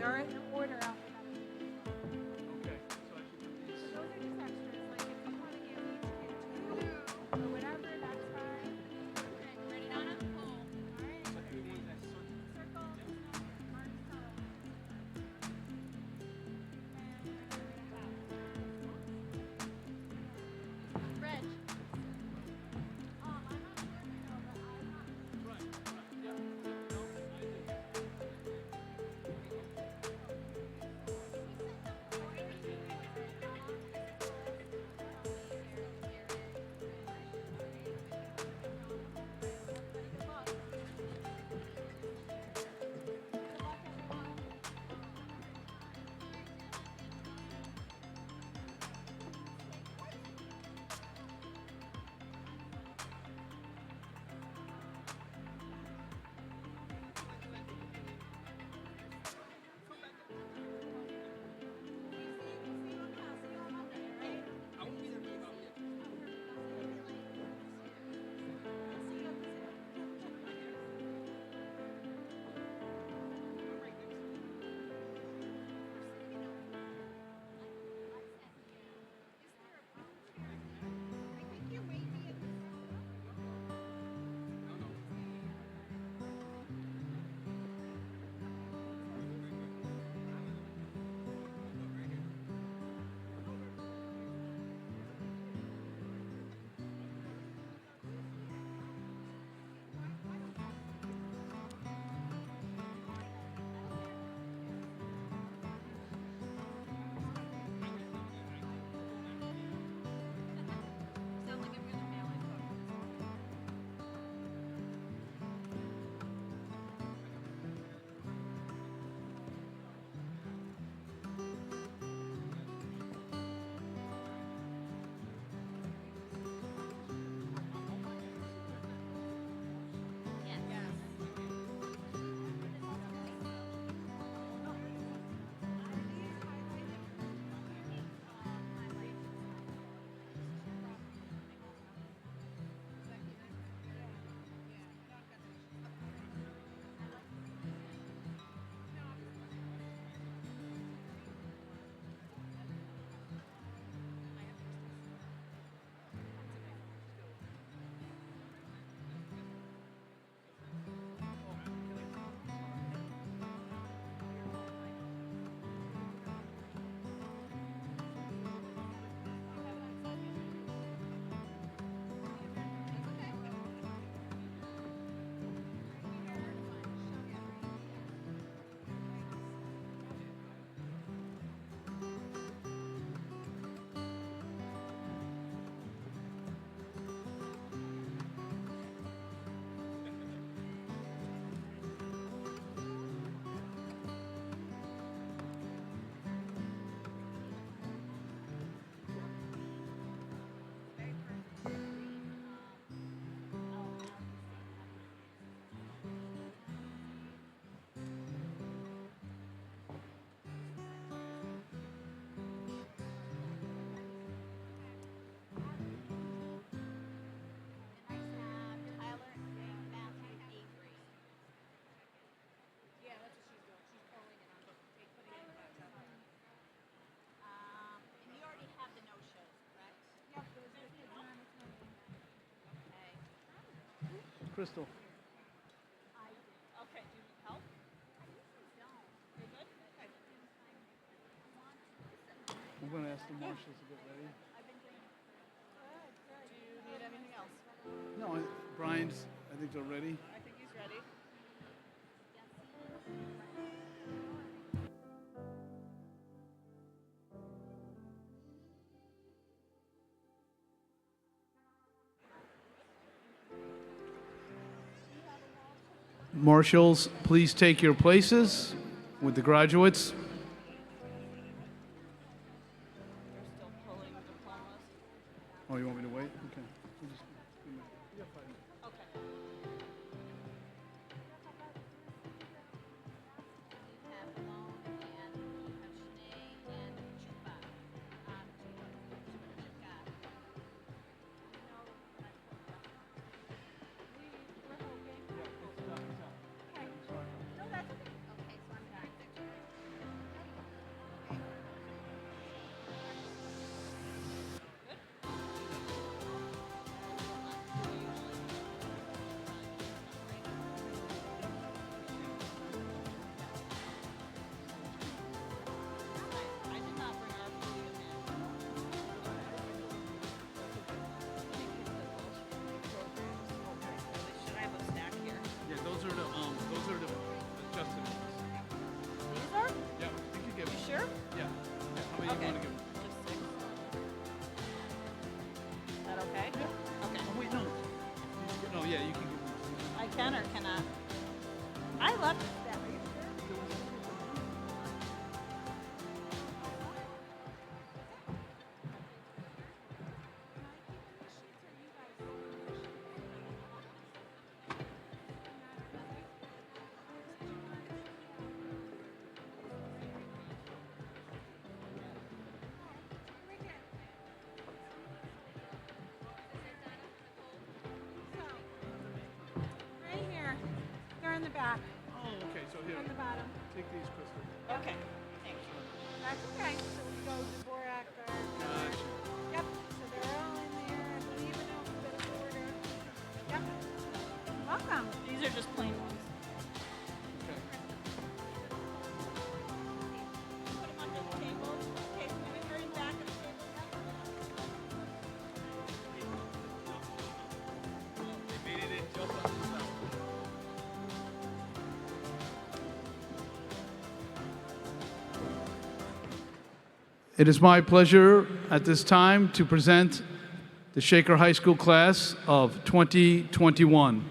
They're in order alphabetically. Okay, so I should put these. So those are just extras. Like if you want to give each kid two or whatever, that's fine. Okay, ready, Donna? Pull. All right. So do these as circle. Circle. Mark color. Reg. I'm not Filipino, but I'm not. Right, right, yeah. No, I do. I won't be there for you, I'll be there. Crystal. Okay, do you need help? You're good? Okay. I'm going to ask the marshals to get ready. Do you need anything else? No, Brian's, I think they're ready. I think he's ready. Marshals, please take your places with the graduates. They're still pulling diplomas. Oh, you want me to wait? Okay. We'll just- you got 5 minutes. Okay. back Oh, okay, so here, at the bottom. take these, Crystal. Okay, thank you. That's okay. So we go Dvorak. Gotcha. Yep. So they're all in there. I believe in alphabetical order. Yep. Welcome. These are just plain ones. Okay. Put them on the table. Okay, so maybe they're in back of the table. They made it in just on the cell. It is my pleasure at this time to present the Shaker High School class of 2021.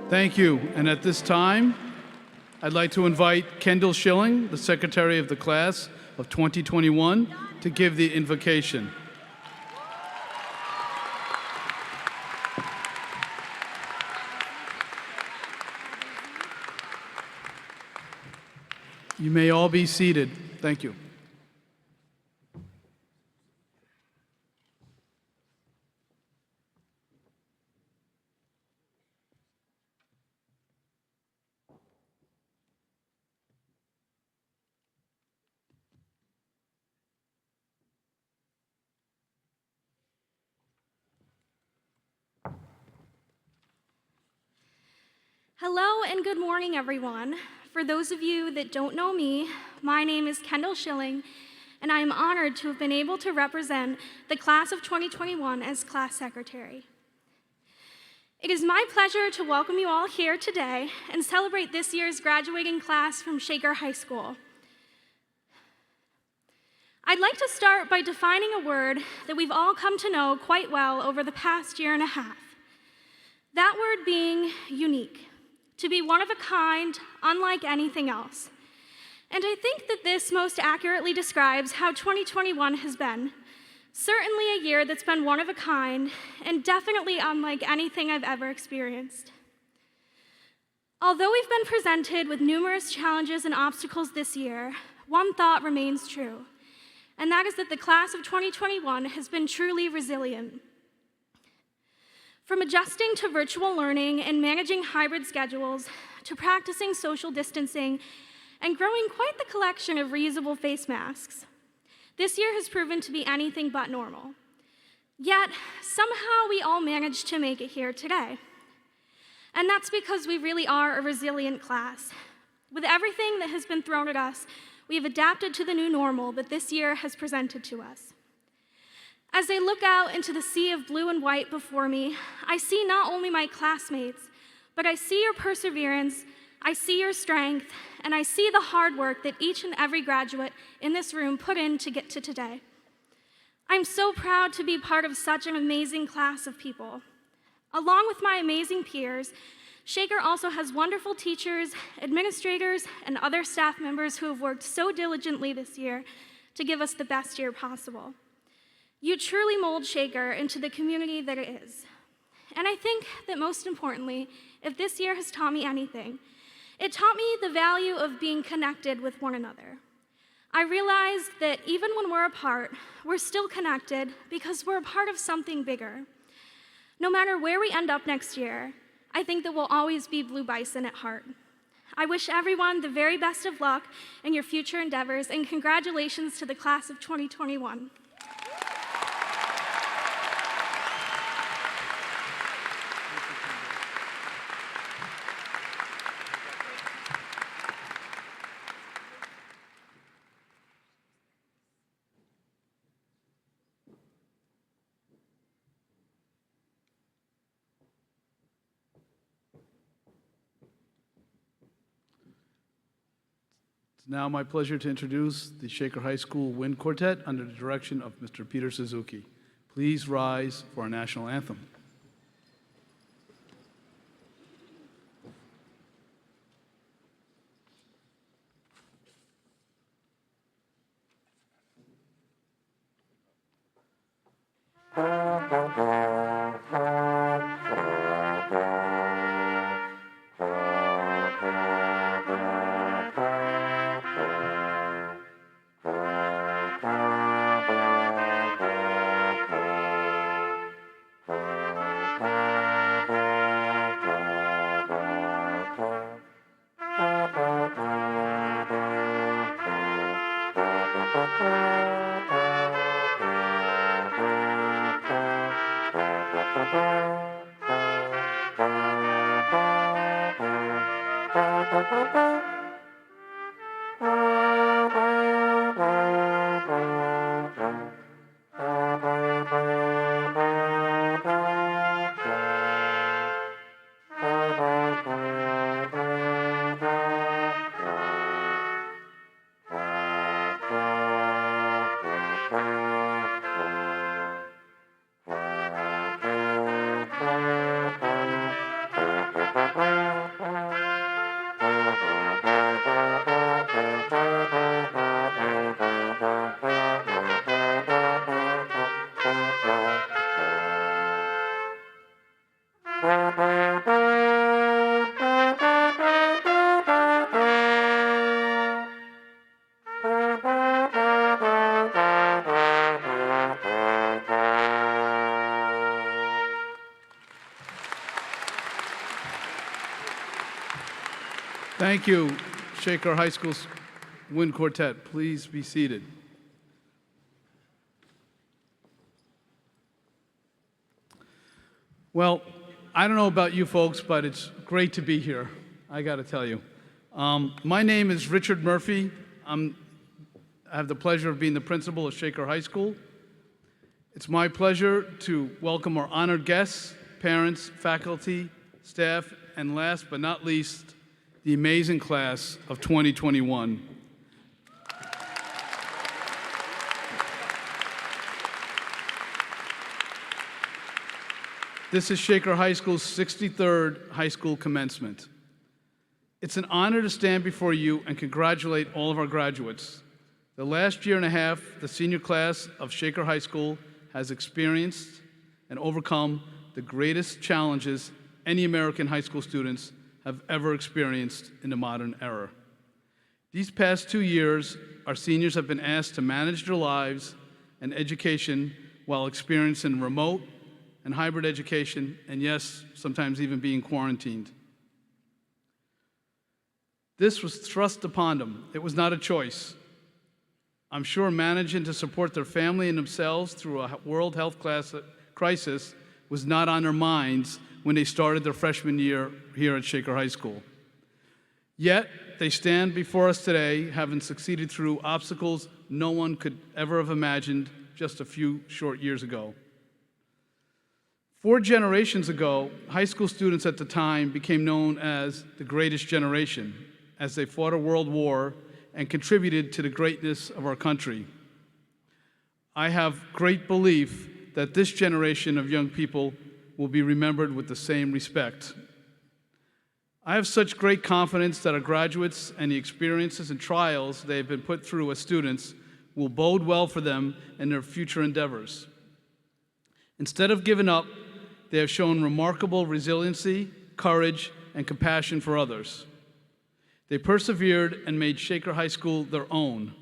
Thank you. And at this time, I'd like to invite Kendall Schilling, the secretary of the class of 2021, to give the invocation. You may all be seated. Thank you. Hello and good morning, everyone. For those of you that don't know me, my name is Kendall Schilling, and I am honored to have been able to represent the class of 2021 as class secretary. It is my pleasure to welcome you all here today and celebrate this year's graduating class from Shaker High School. I'd like to start by defining a word that we've all come to know quite well over the past year and a half. That word being unique. To be one of a kind, unlike anything else. And I think that this most accurately describes how 2021 has been. Certainly a year that's been one of a kind, and definitely unlike anything I've ever experienced. Although we've been presented with numerous challenges and obstacles this year, one thought remains true, and that is that the class of 2021 has been truly resilient. From adjusting to virtual learning and managing hybrid schedules, to practicing social distancing, and growing quite the collection of reusable face masks, this year has proven to be anything but normal. Yet, somehow we all managed to make it here today. And that's because we really are a resilient class. With everything that has been thrown at us, we have adapted to the new normal that this year has presented to us. As I look out into the sea of blue and white before me, I see not only my classmates, but I see your perseverance, I see your strength, and I see the hard work that each and every graduate in this room put in to get to today. I'm so proud to be part of such an amazing class of people. Along with my amazing peers, Shaker also has wonderful teachers, administrators, and other staff members who have worked so diligently this year to give us the best year possible. You truly mold Shaker into the community that it is. And I think that most importantly, if this year has taught me anything, it taught me the value of being connected with one another. I realized that even when we're apart, we're still connected because we're a part of something bigger. No matter where we end up next year, I think that we'll always be Blue Bison at heart. I wish everyone the very best of luck in your future endeavors, and congratulations to the class of 2021. It's now my pleasure to introduce the Shaker High School Wind Quartet under the direction of Mr. Peter Suzuki. Please rise for our national anthem. Thank you, Shaker High School's Wind Quartet. Please be seated. Well, I don't know about you folks, but it's great to be here, I got to tell you. My name is Richard Murphy. I have the pleasure of being the principal of Shaker High School. It's my pleasure to welcome our honored guests, parents, faculty, staff, and last but not least, the amazing class of 2021. This is Shaker High School's 63rd high school commencement. It's an honor to stand before you and congratulate all of our graduates. The last year and a half, the senior class of Shaker High School has experienced and overcome the greatest challenges any American high school students have ever experienced in the modern era. These past 2 years, our seniors have been asked to manage their lives and education while experiencing remote and hybrid education, and yes, sometimes even being quarantined. This was thrust upon them. It was not a choice. I'm sure managing to support their family and themselves through a world health crisis was not on their minds when they started their freshman year here at Shaker High School. Yet, they stand before us today having succeeded through obstacles no one could ever have imagined just a few short years ago. 4 generations ago, high school students at the time became known as the greatest generation, as they fought a world war and contributed to the greatness of our country. I have great belief that this generation of young people will be remembered with the same respect. I have such great confidence that our graduates and the experiences and trials they have been put through as students will bode well for them in their future endeavors. Instead of giving up, they have shown remarkable resiliency, courage, and compassion for others. They persevered and made Shaker High School their own.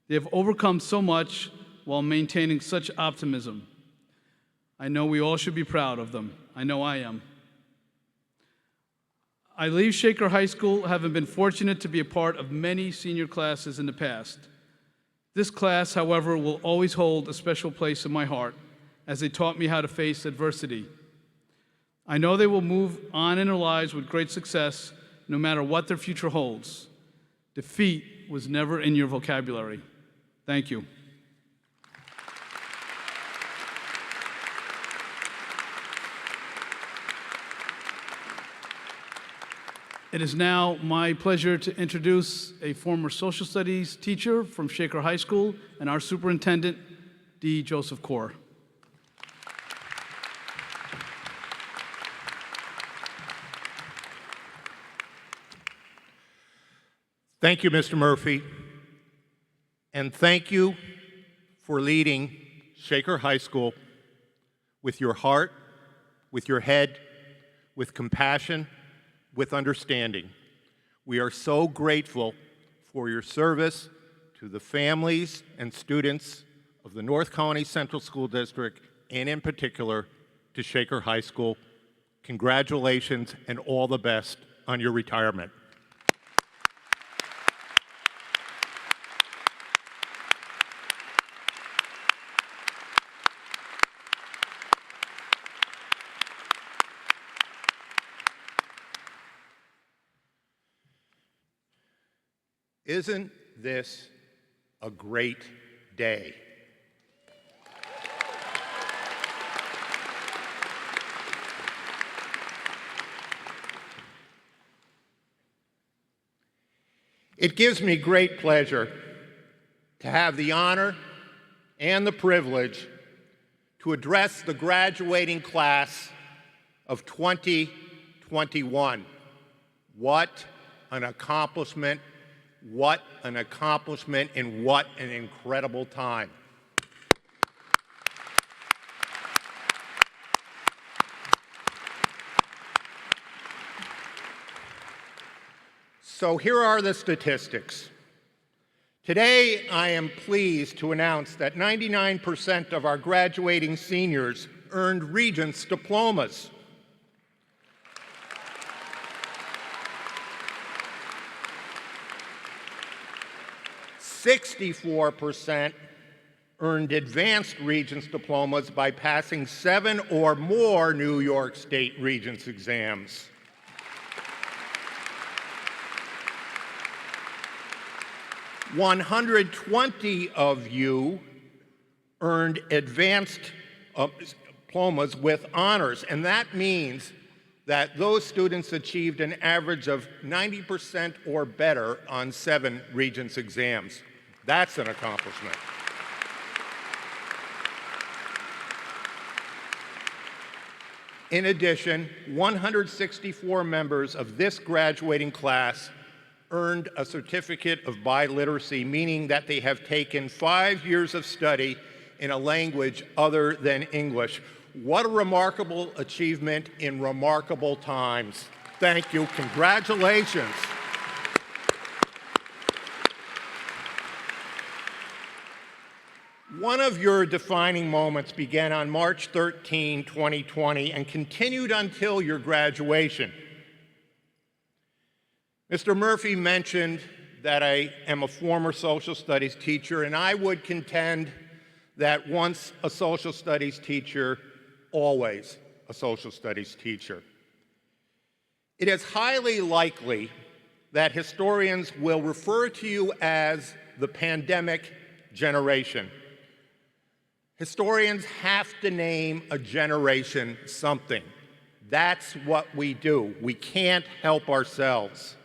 They have overcome so much while maintaining such optimism. I know we all should be proud of them. I know I am. I leave Shaker High School having been fortunate to be a part of many senior classes in the past. This class, however, will always hold a special place in my heart, as they taught me how to face adversity. I know they will move on in their lives with great success, no matter what their future holds. Defeat was never in your vocabulary. Thank you. It is now my pleasure to introduce a former social studies teacher from Shaker High School and our superintendent, D. Joseph Kaur. Thank you, Mr. Murphy, and thank you for leading Shaker High School with your heart, with your head, with compassion, with understanding. We are so grateful for your service to the families and students of the North County Central School District, and in particular, to Shaker High School. Congratulations and all the best on your retirement. Isn't this a great day? It gives me great pleasure to have the honor and the privilege to address the graduating class of 2021. What an accomplishment! What an accomplishment, and what an incredible time. So here are the statistics. Today, I am pleased to announce that 99% of our graduating seniors earned Regents diplomas. 64% earned advanced Regents diplomas by passing 7 or more New York State Regents exams. "120 of you earned advanced diplomas with honors, and that means that those students achieved an average of 90% or better on 7 Regents exams. That's an accomplishment. In addition, 164 members of this graduating class earned a certificate of biliteracy, meaning that they have taken 5 years of study in a language other than English. What a remarkable achievement in remarkable times. Thank you. Congratulations. One of your defining moments began on March 13, 2020, and continued until your graduation. Mr. Murphy mentioned that I am a former social studies teacher, and I would contend that once a social studies teacher, always a social studies teacher. It is highly likely that historians will refer to you as the pandemic generation. Historians have to name a generation something. That's what we do. We can't help ourselves.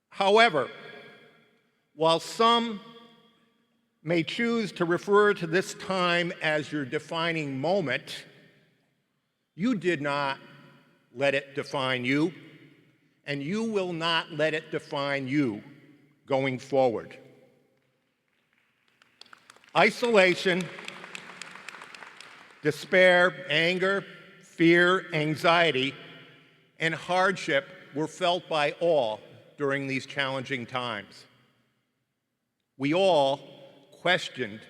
However, while some may choose to refer to this time as your defining moment, you did not let it define you, and you will not let it define you going forward. Isolation, despair, anger, fear, anxiety, and hardship were felt by all during these challenging times. We all questioned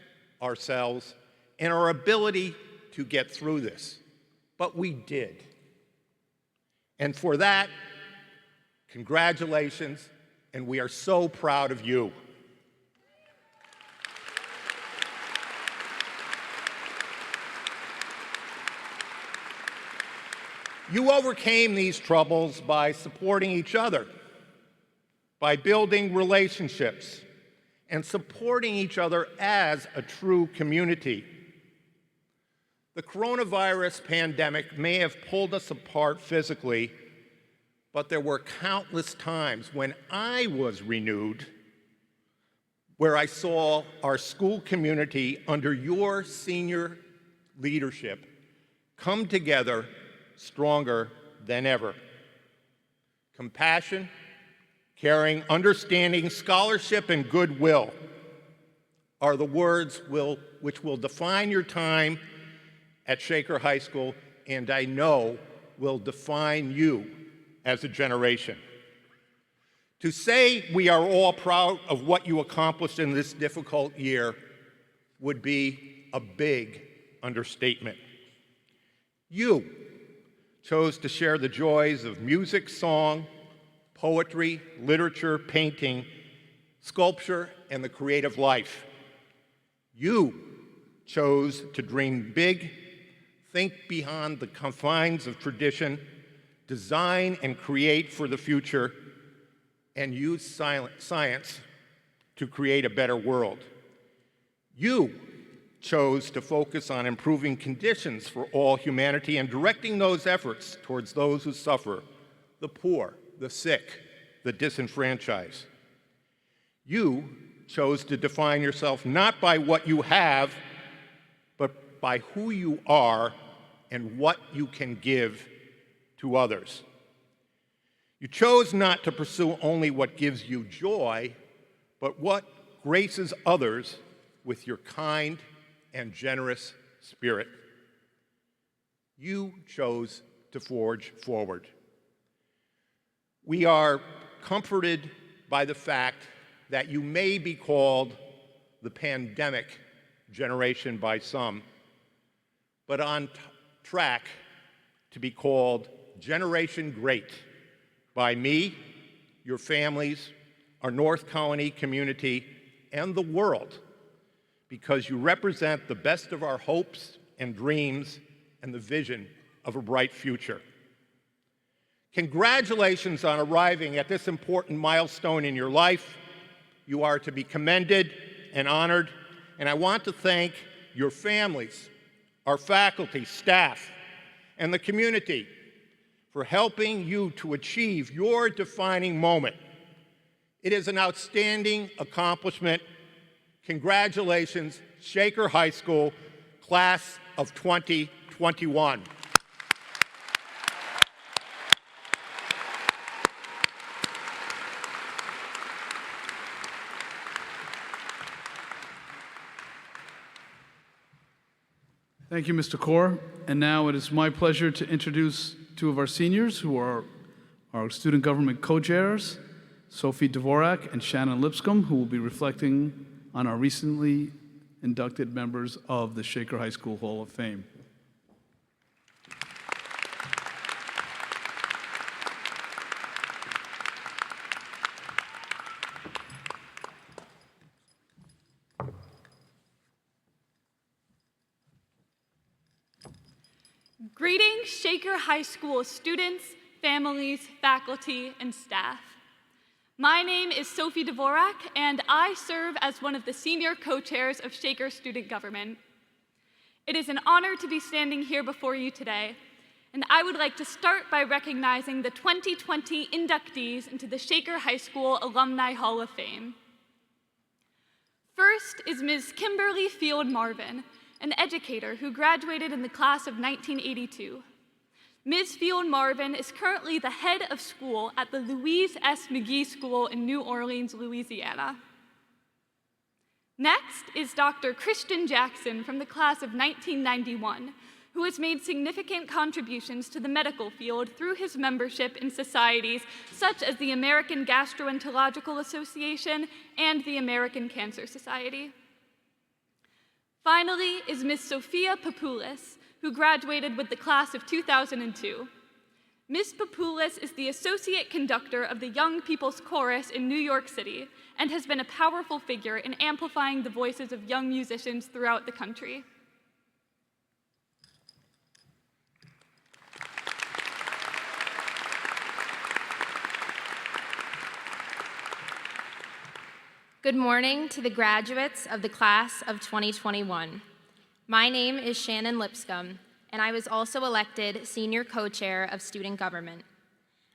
ourselves and our ability to get through this, but we did. And for that, congratulations, and we are so proud of you. You overcame these troubles by supporting each other, by building relationships, and supporting each other as a true community. The coronavirus pandemic may have pulled us apart physically, but there were countless times when I was renewed, where I saw our school community under your senior leadership come together stronger than ever. Compassion, caring, understanding, scholarship, and goodwill are the words which will define your time at Shaker High School, and I know will define you as a generation. To say we are all proud of what you accomplished in this difficult year would be a big understatement. You chose to share the joys of music, song, poetry, literature, painting, sculpture, and the creative life. You chose to dream big, think beyond the confines of tradition, design and create for the future, and use science to create a better world. You chose to focus on improving conditions for all humanity and directing those efforts towards those who suffer, the poor, the sick, the disenfranchised. You chose to define yourself not by what you have, but by who you are and what you can give to others. You chose not to pursue only what gives you joy, but what graces others with your kind and generous spirit. You chose to forge forward. We are comforted by the fact that you may be called the pandemic generation by some, but on track to be called Generation Great by me, your families, our North County community, and the world, because you represent the best of our hopes and dreams and the vision of a bright future. Congratulations on arriving at this important milestone in your life. You are to be commended and honored, and I want to thank your families, our faculty, staff, and the community for helping you to achieve your defining moment. It is an outstanding accomplishment. Congratulations, Shaker High School, class of 2021. Thank you, Mr. Kaur. And now it is my pleasure to introduce two of our seniors who are our student government co-chairs, Sophie Dvorak and Shannon Lipscomb, who will be reflecting on our recently inducted members of the Shaker High School Hall of Fame. Greetings, Shaker High School students, families, faculty, and staff. My name is Sophie Dvorak, and I serve as one of the senior co-chairs of Shaker Student Government. It is an honor to be standing here before you today, and I would like to start by recognizing the 2020 inductees into the Shaker High School Alumni Hall of Fame. First is Ms. Kimberly Field Marvin, an educator who graduated in the class of 1982. Ms. Field Marvin is currently the head of school at the Louise S. McGee School in New Orleans, Louisiana. Next is Dr. Christian Jackson from the class of 1991, who has made significant contributions to the medical field through his membership in societies such as the American Gastroenterological Association and the American Cancer Society. Finally is Ms. Sophia Papoulis, who graduated with the class of 2002. Ms. Papoulis is the associate conductor of the Young People's Chorus in New York City and has been a powerful figure in amplifying the voices of young musicians throughout the country. Good morning to the graduates of the class of 2021. My name is Shannon Lipscomb, and I was also elected senior co-chair of student government.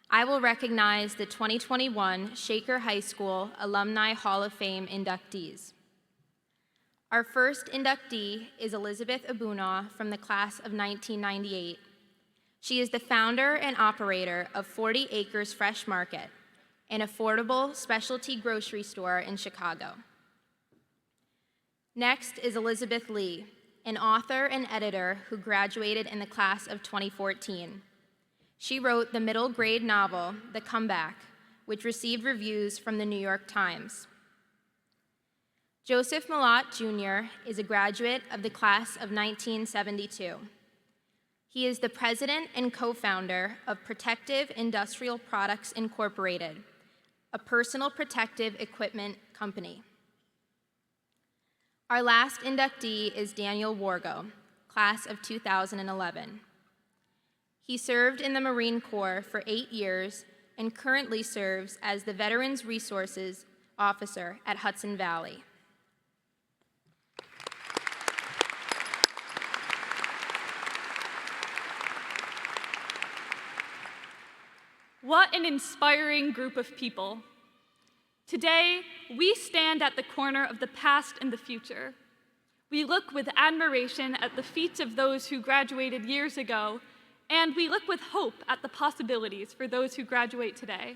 I will recognize the 2021 Shaker High School Alumni Hall of Fame inductees. Our first inductee is Elizabeth Abunaw from the class of 1998. She is the founder and operator of 40 Acres Fresh Market, an affordable specialty grocery store in Chicago. Next is Elizabeth Lee, an author and editor who graduated in the class of 2014. She wrote the middle grade novel, The Comeback, which received reviews from the New York Times. Joseph Malott Jr. is a graduate of the class of 1972. He is the president and co-founder of Protective Industrial Products Incorporated, a personal protective equipment company. Our last inductee is Daniel Wargo, class of 2011. He served in the Marine Corps for 8 years and currently serves as the Veterans Resources Officer at Hudson Valley. What an inspiring group of people. Today, we stand at the corner of the past and the future. We look with admiration at the feats of those who graduated years ago, and we look with hope at the possibilities for those who graduate today.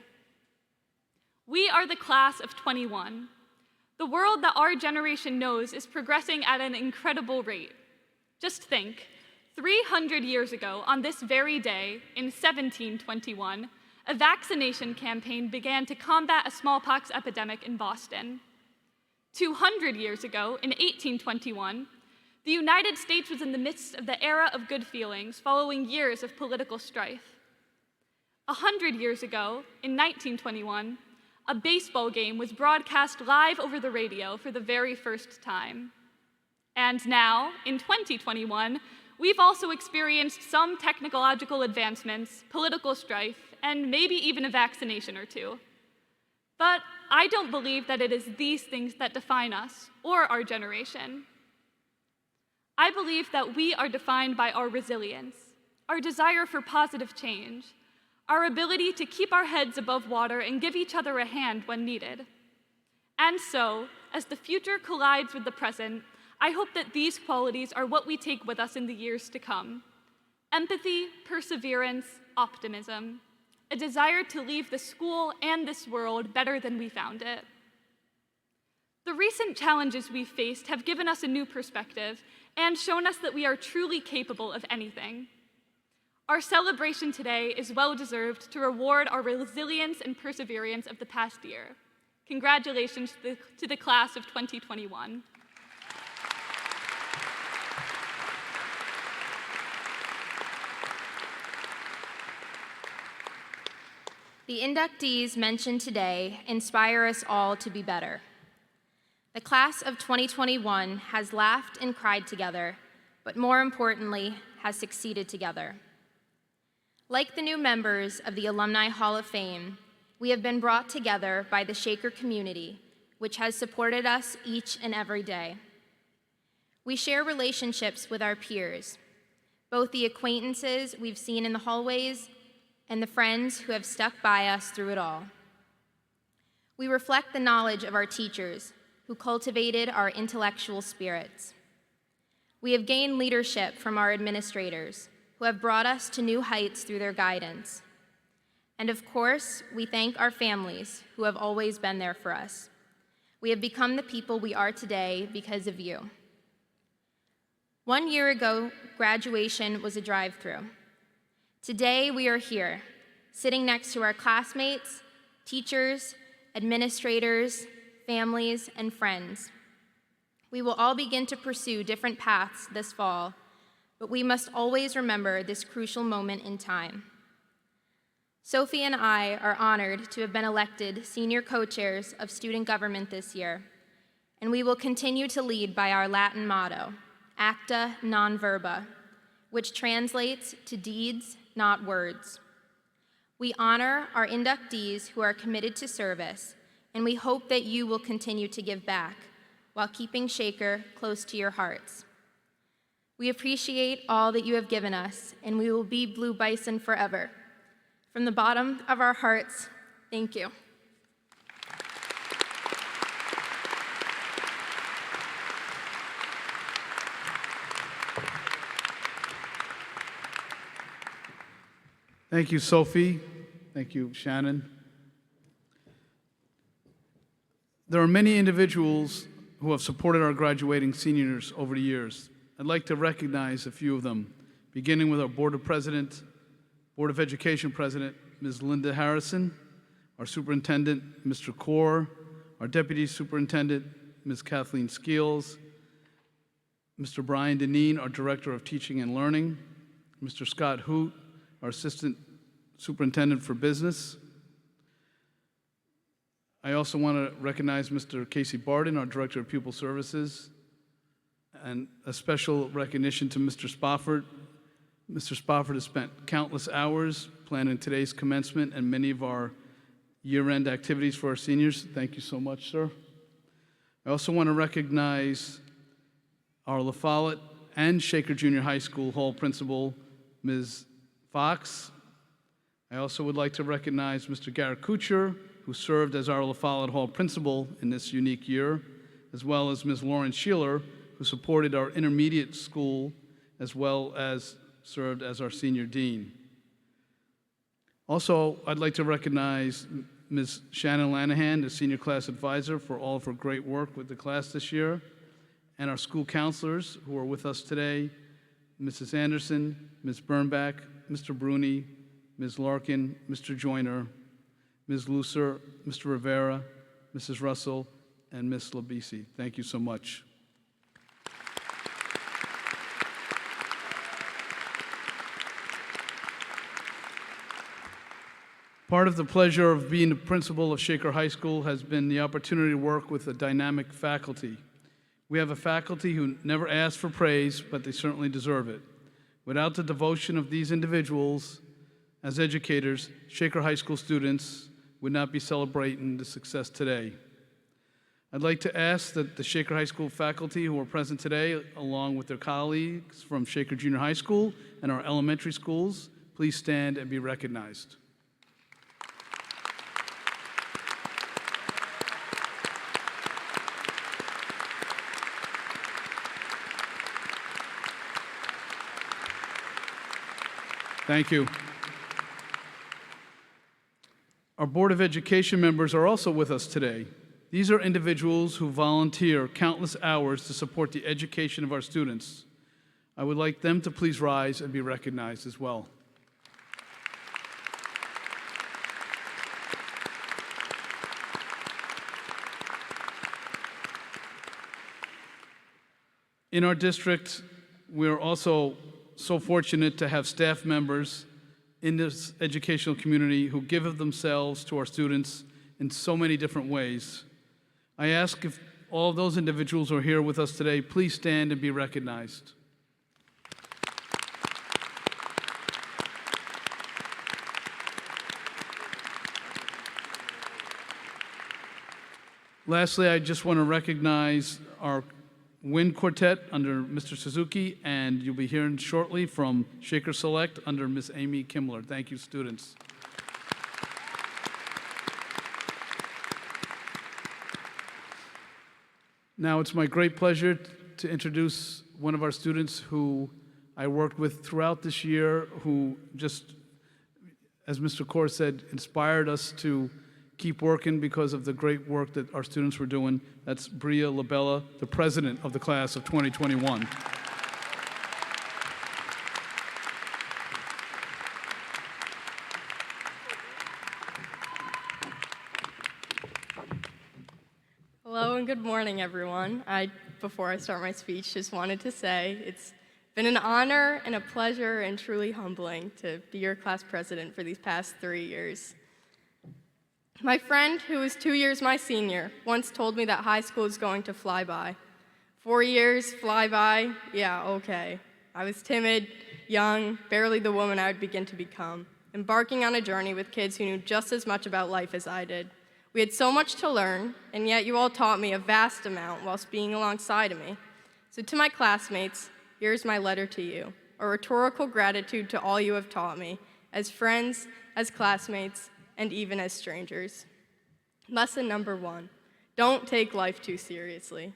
We are the class of 21. The world that our generation knows is progressing at an incredible rate. Just think, 300 years ago, on this very day, in 1721, a vaccination campaign began to combat a smallpox epidemic in Boston. 200 years ago, in 1821, the United States was in the midst of the era of good feelings following years of political strife. 100 years ago, in 1921, a baseball game was broadcast live over the radio for the very first time. And now, in 2021, we've also experienced some technological advancements, political strife, and maybe even a vaccination or two. But I don't believe that it is these things that define us or our generation. I believe that we are defined by our resilience, our desire for positive change, our ability to keep our heads above water and give each other a hand when needed. And so, as the future collides with the present, I hope that these qualities are what we take with us in the years to come. Empathy, perseverance, optimism, a desire to leave the school and this world better than we found it. The recent challenges we've faced have given us a new perspective and shown us that we are truly capable of anything. Our celebration today is well-deserved to reward our resilience and perseverance of the past year. Congratulations to the class of 2021. The inductees mentioned today inspire us all to be better. The class of 2021 has laughed and cried together, but more importantly, has succeeded together. Like the new members of the Alumni Hall of Fame, we have been brought together by the Shaker community, which has supported us each and every day. We share relationships with our peers, both the acquaintances we've seen in the hallways and the friends who have stuck by us through it all. We reflect the knowledge of our teachers, who cultivated our intellectual spirits. We have gained leadership from our administrators, who have brought us to new heights through their guidance. And of course, we thank our families, who have always been there for us. We have become the people we are today because of you. 1 year ago, graduation was a drive-through. Today, we are here, sitting next to our classmates, teachers, administrators, families, and friends. We will all begin to pursue different paths this fall, but we must always remember this crucial moment in time. Sophie and I are honored to have been elected senior co-chairs of student government this year, and we will continue to lead by our Latin motto, acta non verba, which translates to deeds, not words. We honor our inductees who are committed to service, and we hope that you will continue to give back while keeping Shaker close to your hearts. We appreciate all that you have given us, and we will be Blue Bison forever. From the bottom of our hearts, thank you. Thank you, Sophie. Thank you, Shannon. There are many individuals who have supported our graduating seniors over the years. I'd like to recognize a few of them, beginning with our Board of Education President, Ms. Linda Harrison, our Superintendent, Mr. Kaur, our Deputy Superintendent, Ms. Kathleen Skeels, Mr. Brian Deneen, our Director of Teaching and Learning, Mr. Scott Hoot, our Assistant Superintendent for Business. I also want to recognize Mr. Casey Barden, our Director of Pupil Services, and a special recognition to Mr. Spofford. Mr. Spofford has spent countless hours planning today's commencement and many of our year-end activities for our seniors. Thank you so much, sir. I also want to recognize our La Follette and Shaker Junior High School Hall Principal, Ms. Fox. I also would like to recognize Mr. Garrett Kucher, who served as our La Follette Hall Principal in this unique year, as well as Ms. Lauren Sheeler, who supported our intermediate school, as well as served as our senior dean. Also, I'd like to recognize Ms. Shannon Lanahan, the senior class advisor, for all of her great work with the class this year, and our school counselors who are with us today, Mrs. Anderson, Ms. Bernbach, Mr. Bruni, Ms. Larkin, Mr. Joyner, Ms. Lucer, Mr. Rivera, Mrs. Russell, and Ms. Labisi. Thank you so much. Part of the pleasure of being the principal of Shaker High School has been the opportunity to work with a dynamic faculty. We have a faculty who never ask for praise, but they certainly deserve it. Without the devotion of these individuals as educators, Shaker High School students would not be celebrating the success today. I'd like to ask that the Shaker High School faculty who are present today, along with their colleagues from Shaker Junior High School and our elementary schools, please stand and be recognized. Thank you. Our Board of Education members are also with us today. These are individuals who volunteer countless hours to support the education of our students. I would like them to please rise and be recognized as well. In our district, we're also so fortunate to have staff members in this educational community who give of themselves to our students in so many different ways. I ask if all of those individuals who are here with us today, please stand and be recognized. Lastly, I just want to recognize our Wind Quartet under Mr. Suzuki, and you'll be hearing shortly from Shaker Select under Ms. Amy Kimmler. Thank you, students. Now it's my great pleasure to introduce one of our students who I worked with throughout this year, who just, as Mr. Kaur said, inspired us to keep working because of the great work that our students were doing. That's Bria Labella, the president of the class of 2021. Hello and good morning, everyone. Before I start my speech, just wanted to say it's been an honor and a pleasure and truly humbling to be your class president for these past 3 years. My friend, who was 2 years my senior, once told me that high school is going to fly by. 4 years, fly by, yeah, okay. I was timid, young, barely the woman I would begin to become, embarking on a journey with kids who knew just as much about life as I did. We had so much to learn, and yet you all taught me a vast amount whilst being alongside of me. So to my classmates, here's my letter to you, a rhetorical gratitude to all you have taught me, as friends, as classmates, and even as strangers. Lesson number 1, don't take life too seriously.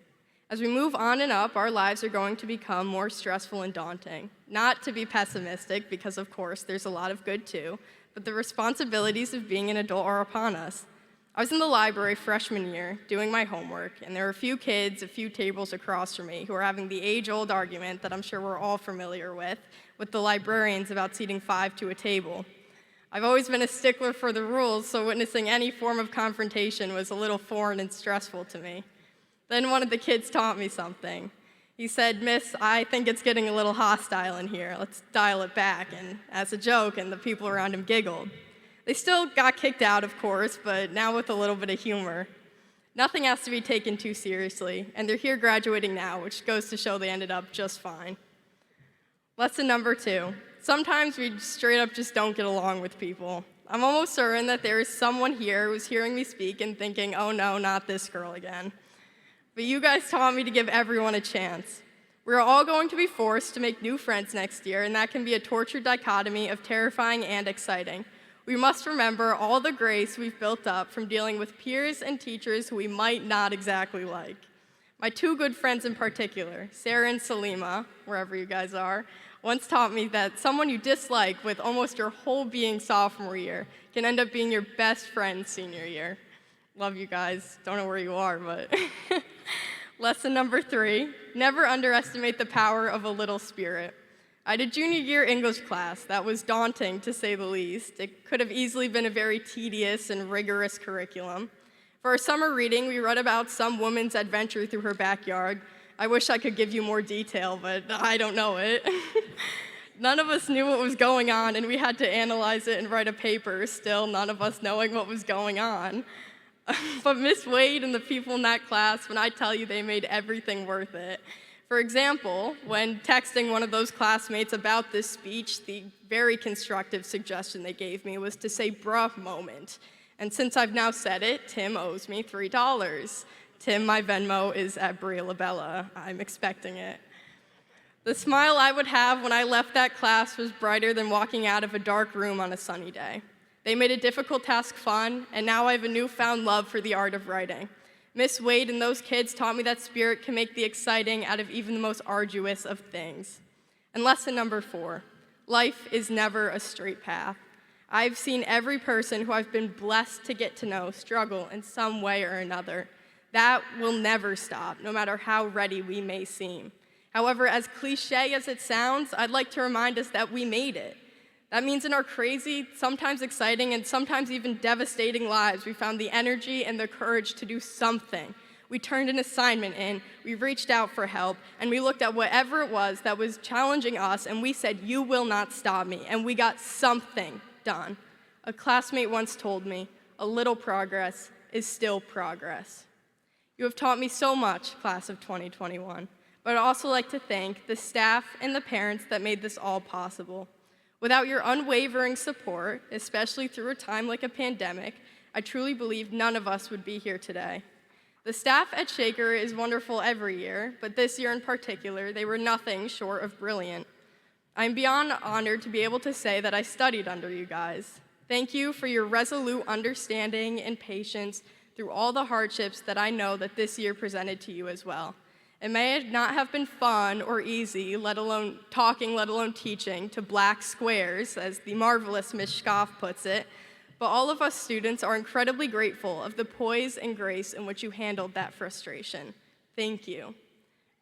As we move on and up, our lives are going to become more stressful and daunting. Not to be pessimistic, because of course there's a lot of good too, but the responsibilities of being an adult are upon us. I was in the library freshman year doing my homework, and there were a few kids a few tables across from me who were having the age-old argument that I'm sure we're all familiar with the librarians about seating 5 to a table. I've always been a stickler for the rules, so witnessing any form of confrontation was a little foreign and stressful to me. Then one of the kids taught me something. He said, "Miss, I think it's getting a little hostile in here. Let's dial it back," and as a joke, and the people around him giggled. They still got kicked out, of course, but now with a little bit of humor. Nothing has to be taken too seriously, and they're here graduating now, which goes to show they ended up just fine. Lesson number 2. Sometimes we straight up just don't get along with people. I'm almost certain that there is someone here who's hearing me speak and thinking, oh no, not this girl again. But you guys taught me to give everyone a chance. We're all going to be forced to make new friends next year, and that can be a tortured dichotomy of terrifying and exciting. We must remember all the grace we've built up from dealing with peers and teachers who we might not exactly like. My 2 good friends in particular, Sarah and Salima, wherever you guys are, once taught me that someone you dislike with almost your whole being sophomore year can end up being your best friend senior year. Love you guys. Don't know where you are, but. Lesson number 3, never underestimate the power of a little spirit. I had a junior year English class that was daunting, to say the least. It could have easily been a very tedious and rigorous curriculum. For our summer reading, we read about some woman's adventure through her backyard. I wish I could give you more detail, but I don't know it. None of us knew what was going on, and we had to analyze it and write a paper, still none of us knowing what was going on. But Miss Wade and the people in that class, when I tell you, they made everything worth it. For example, when texting one of those classmates about this speech, the very constructive suggestion they gave me was to say bruh moment. And since I've now said it, Tim owes me $3. Tim, my Venmo is at Bria Labella. I'm expecting it. The smile I would have when I left that class was brighter than walking out of a dark room on a sunny day. They made a difficult task fun, and now I have a newfound love for the art of writing. Miss Wade and those kids taught me that spirit can make the exciting out of even the most arduous of things. And lesson number 4, life is never a straight path. I've seen every person who I've been blessed to get to know struggle in some way or another. That will never stop, no matter how ready we may seem. However, as cliche as it sounds, I'd like to remind us that we made it. That means in our crazy, sometimes exciting, and sometimes even devastating lives, we found the energy and the courage to do something. We turned an assignment in, we reached out for help, and we looked at whatever it was that was challenging us, and we said, "You will not stop me," and we got something done. A classmate once told me, "A little progress is still progress." You have taught me so much, class of 2021, but I'd also like to thank the staff and the parents that made this all possible. Without your unwavering support, especially through a time like a pandemic, I truly believe none of us would be here today. The staff at Shaker is wonderful every year, but this year in particular, they were nothing short of brilliant. I'm beyond honored to be able to say that I studied under you guys. Thank you for your resolute understanding and patience through all the hardships that I know that this year presented to you as well. It may not have been fun or easy, let alone talking, let alone teaching, to black squares, as the marvelous Ms. Scoff puts it, but all of us students are incredibly grateful of the poise and grace in which you handled that frustration. Thank you.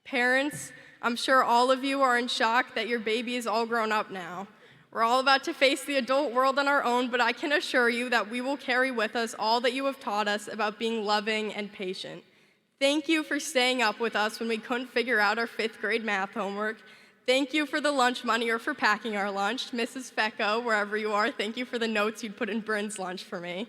Parents, I'm sure all of you are in shock that your baby is all grown up now. We're all about to face the adult world on our own, but I can assure you that we will carry with us all that you have taught us about being loving and patient. Thank you for staying up with us when we couldn't figure out our 5th grade math homework. Thank you for the lunch money or for packing our lunch. Mrs. Fecco, wherever you are, thank you for the notes you'd put in Bryn's lunch for me.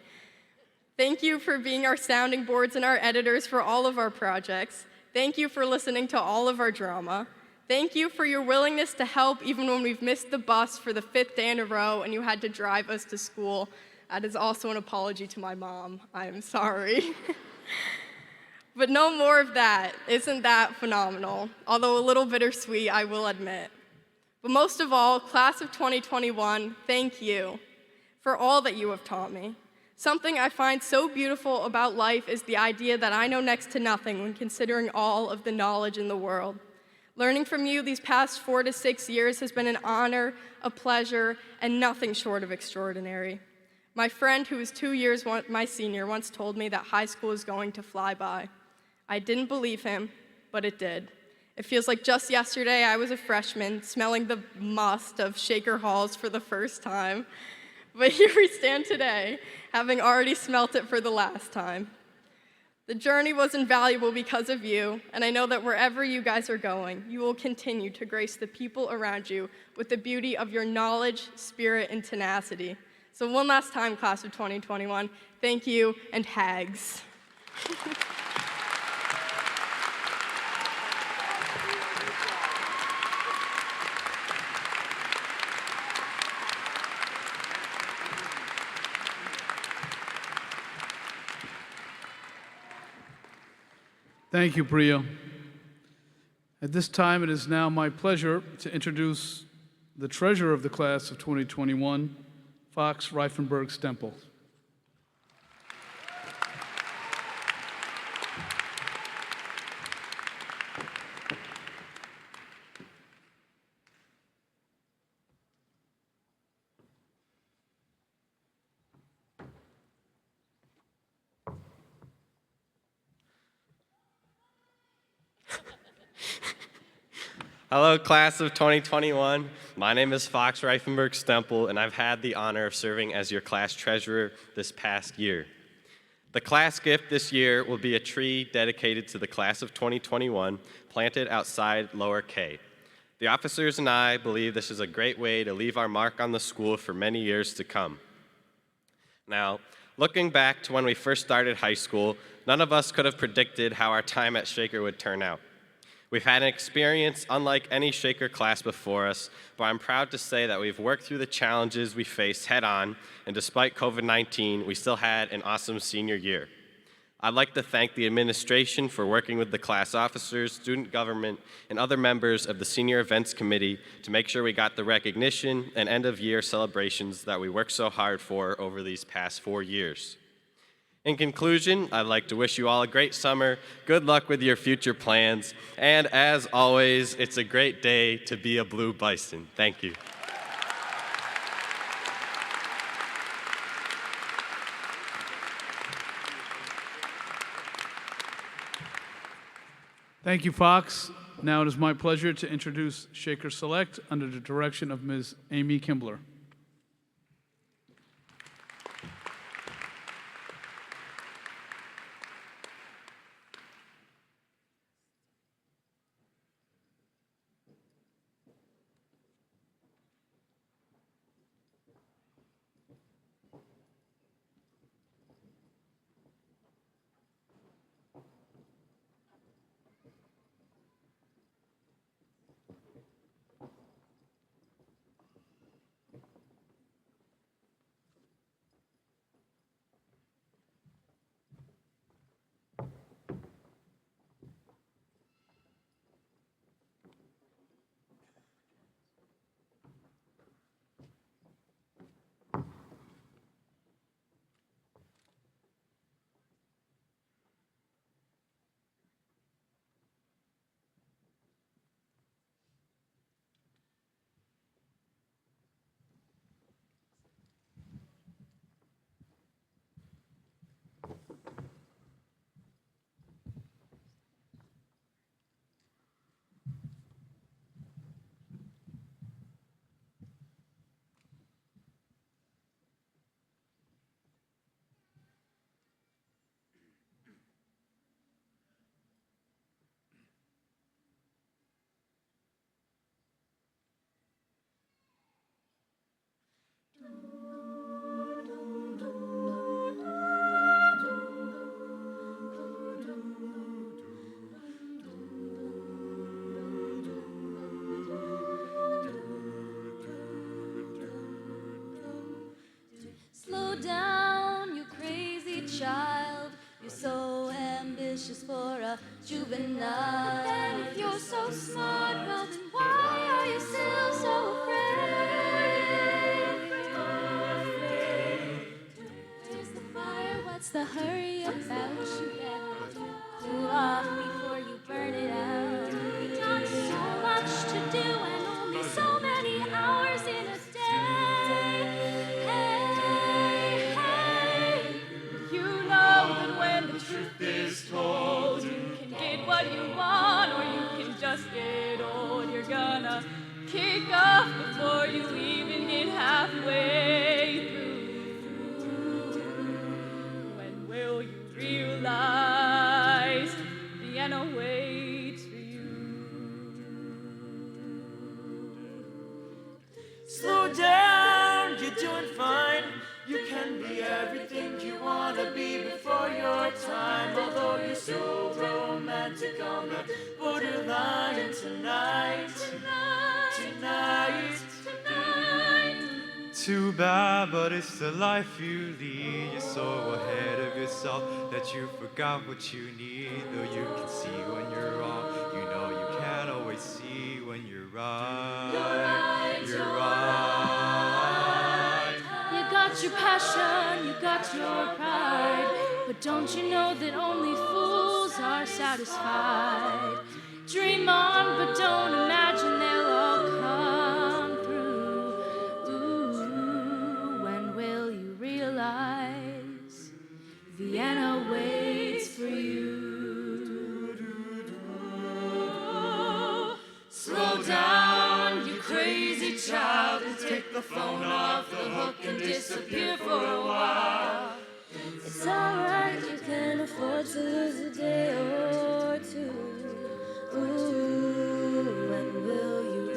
Thank you for being our sounding boards and our editors for all of our projects. Thank you for listening to all of our drama. Thank you for your willingness to help even when we've missed the bus for the 5th day in a row and you had to drive us to school. That is also an apology to my mom. I am sorry. But no more of that. Isn't that phenomenal? Although a little bittersweet, I will admit. But most of all, class of 2021, thank you for all that you have taught me. Something I find so beautiful about life is the idea that I know next to nothing when considering all of the knowledge in the world. Learning from you these past 4 to 6 years has been an honor, a pleasure, and nothing short of extraordinary. My friend, who is 2 years my senior, once told me that high school is going to fly by. I didn't believe him, but it did. It feels like just yesterday I was a freshman, smelling the must of Shaker halls for the first time. But here we stand today, having already smelt it for the last time. The journey was invaluable because of you, and I know that wherever you guys are going, you will continue to grace the people around you with the beauty of your knowledge, spirit, and tenacity. So one last time, class of 2021, thank you, and hags. Thank you, Priya. At this time, it is now my pleasure to introduce the treasurer of the class of 2021, Fox Reifenberg Stempel. Hello, class of 2021. My name is Fox Reifenberg Stempel, and I've had the honor of serving as your class treasurer this past year. The class gift this year will be a tree dedicated to the class of 2021, planted outside Lower K. The officers and I believe this is a great way to leave our mark on the school for many years to come. Now, looking back to when we first started high school, none of us could have predicted how our time at Shaker would turn out. We've had an experience unlike any Shaker class before us, but I'm proud to say that we've worked through the challenges we faced head on, and despite COVID-19, we still had an awesome senior year. I'd like to thank the administration for working with the class officers, student government, and other members of the Senior Events Committee to make sure we got the recognition and end-of-year celebrations that we worked so hard for over these past 4 years. In conclusion, I'd like to wish you all a great summer, good luck with your future plans, and as always, it's a great day to be a Blue Bison. Thank you. Thank you, Fox. Now it is my pleasure to introduce Shaker Select under the direction of Ms. Amy Kimbler. Slow down, you crazy child. You're so ambitious for a juvenile. And if you're so smart, well then why are you still so afraid? Where's the fire? What's the hurry about? You better cool off before you burn it out. You've got so much to do and only so many hours in a day. Told you can get what you want or you can just get old. You're gonna kick off before you even get halfway through. When will you realize Vienna waits for you? Slow down, you're doing fine. You can be everything you want to be before your time. Although you're so romantic on the borderline tonight. Too bad, but it's the life you lead. You're so ahead of yourself that you forgot what you need. Though you can see when you're wrong, you know you can't always see when you're right. You're right. You got your passion, you got your pride, but don't you know that only fools are satisfied? Dream on, but don't imagine they'll all come through. Ooh, when will you realize Vienna waits for you? Slow down, you crazy child, and take the phone off the hook and disappear for a while. It's alright, you can afford to lose a day or two. Ooh, when will you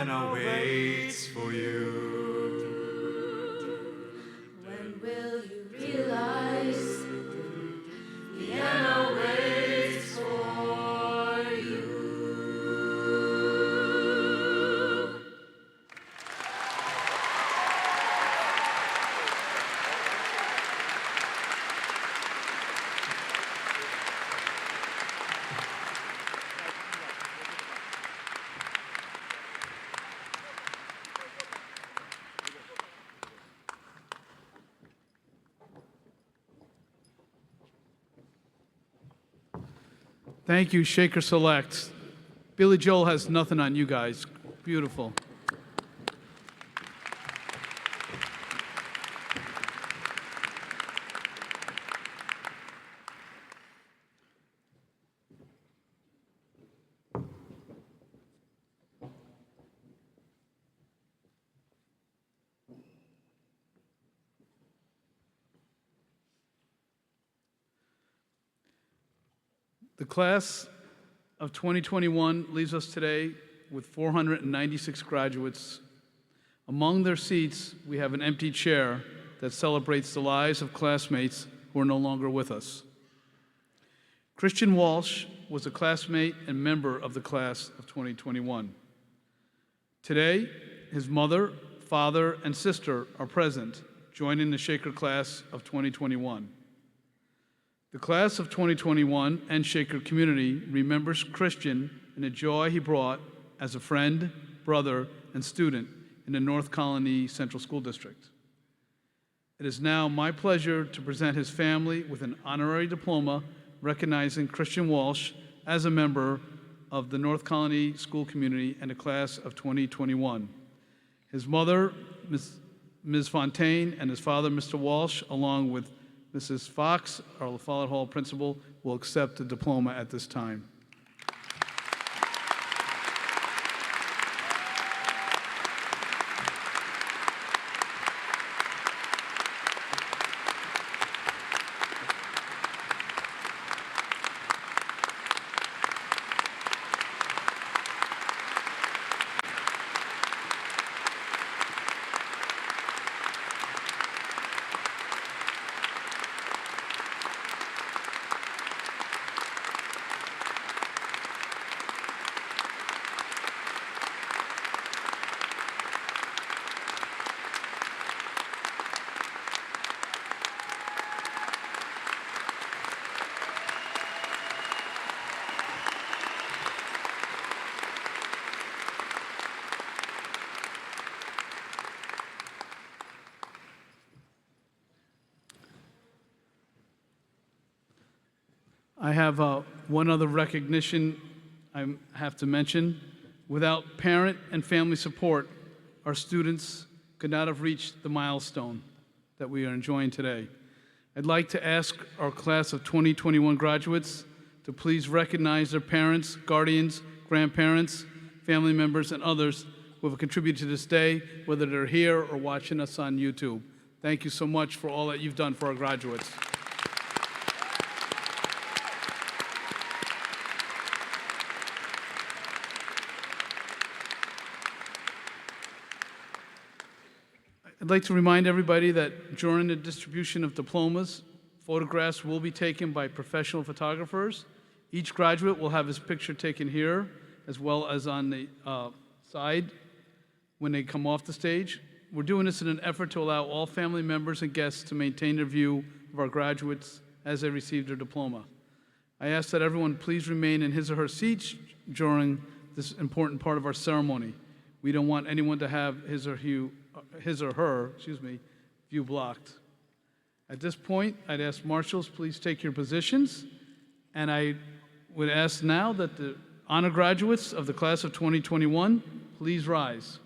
piano waits for you. When will you realize piano waits for you? Thank you, Shaker Select. Billy Joel has nothing on you guys. Beautiful. The class of 2021 leaves us today with 496 graduates. Among their seats, we have an empty chair that celebrates the lives of classmates who are no longer with us. Christian Walsh was a classmate and member of the class of 2021. Today, his mother, father, and sister are present, joining the Shaker class of 2021. The class of 2021 and Shaker community remembers Christian and the joy he brought as a friend, brother, and student in the North Colony Central School District. It is now my pleasure to present his family with an honorary diploma recognizing Christian Walsh as a member of the North Colony School community and the class of 2021. His mother, Ms. Fontaine, and his father, Mr. Walsh, along with Mrs. Fox, our La Follette Hall principal, will accept the diploma at this time. I have one other recognition I have to mention. Without parent and family support, our students could not have reached the milestone that we are enjoying today. I'd like to ask our class of 2021 graduates to please recognize their parents, guardians, grandparents, family members, and others who have contributed to this day, whether they're here or watching us on YouTube. Thank you so much for all that you've done for our graduates. I'd like to remind everybody that during the distribution of diplomas, photographs will be taken by professional photographers. Each graduate will have his picture taken here, as well as on the side when they come off the stage. We're doing this in an effort to allow all family members and guests to maintain their view of our graduates as they receive their diploma. I ask that everyone please remain in his or her seats during this important part of our ceremony. We don't want anyone to have his or her view blocked. At this point, I'd ask marshals, please take your positions, and I would ask now that the honor graduates of the class of 2021 please rise.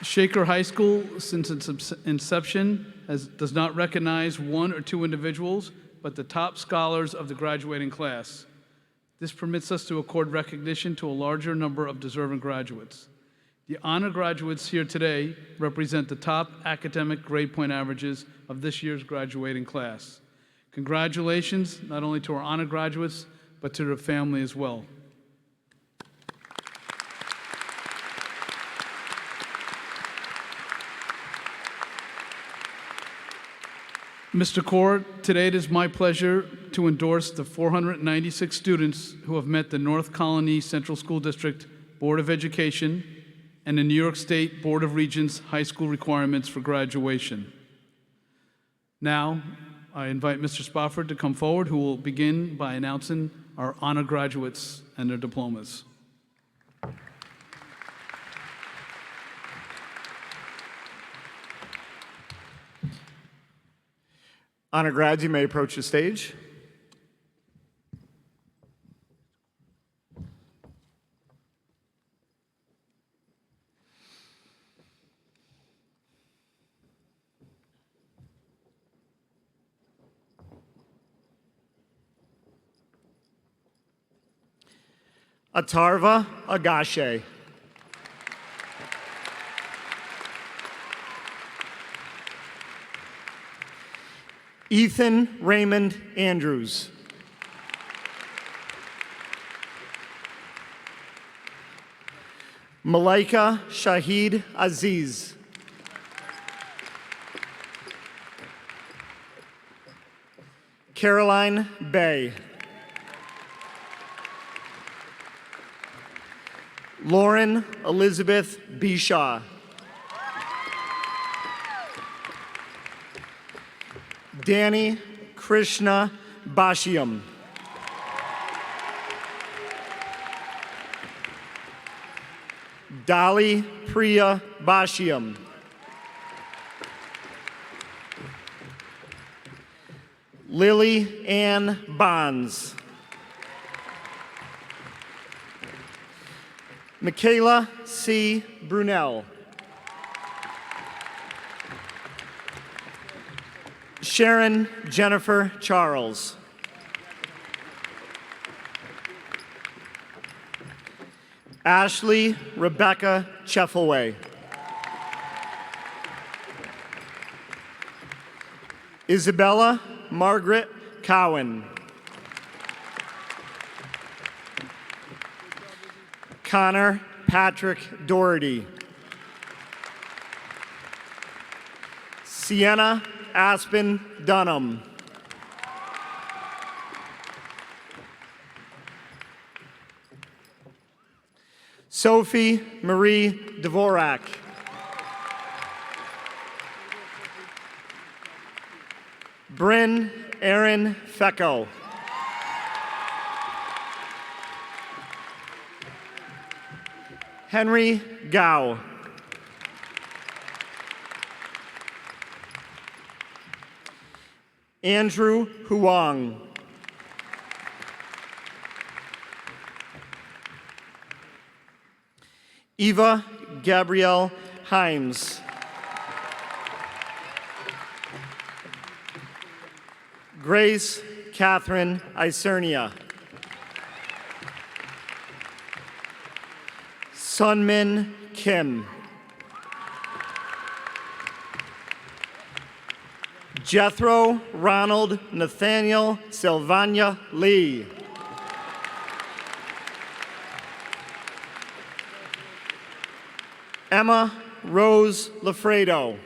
Shaker High School, since its inception, does not recognize one or two individuals, but the top scholars of the graduating class. This permits us to accord recognition to a larger number of deserving graduates. The honor graduates here today represent the top academic grade point averages of this year's graduating class. Congratulations not only to our honor graduates, but to their family as well. Mr. Court, today it is my pleasure to endorse the 496 students who have met the North Colony Central School District Board of Education and the New York State Board of Regents high school requirements for graduation. Now, I invite Mr. Spofford to come forward, who will begin by announcing our honor graduates and their diplomas. Honor grads, you may approach the stage. Atarva Agashe. Ethan Raymond Andrews. Malaika Shahid Aziz. Caroline Bay. Lauren Elizabeth Bishaw. Danny Krishna Bashiam. Dolly Priya Bashiam. Lily Ann Bonds. Michaela C. Brunel. Sharon Jennifer Charles. Ashley Rebecca Cheffelway. Isabella Margaret Cowan. Connor Patrick Doherty. Sienna Aspen Dunham. Sophie Marie Dvorak. Bryn Aaron Fecko. Henry Gao. Andrew Huang. Eva Gabrielle Himes. Grace Catherine Isernia. Sunmin Kim. Jethro Ronald Nathaniel Sylvania Lee. Emma Rose Lafredo.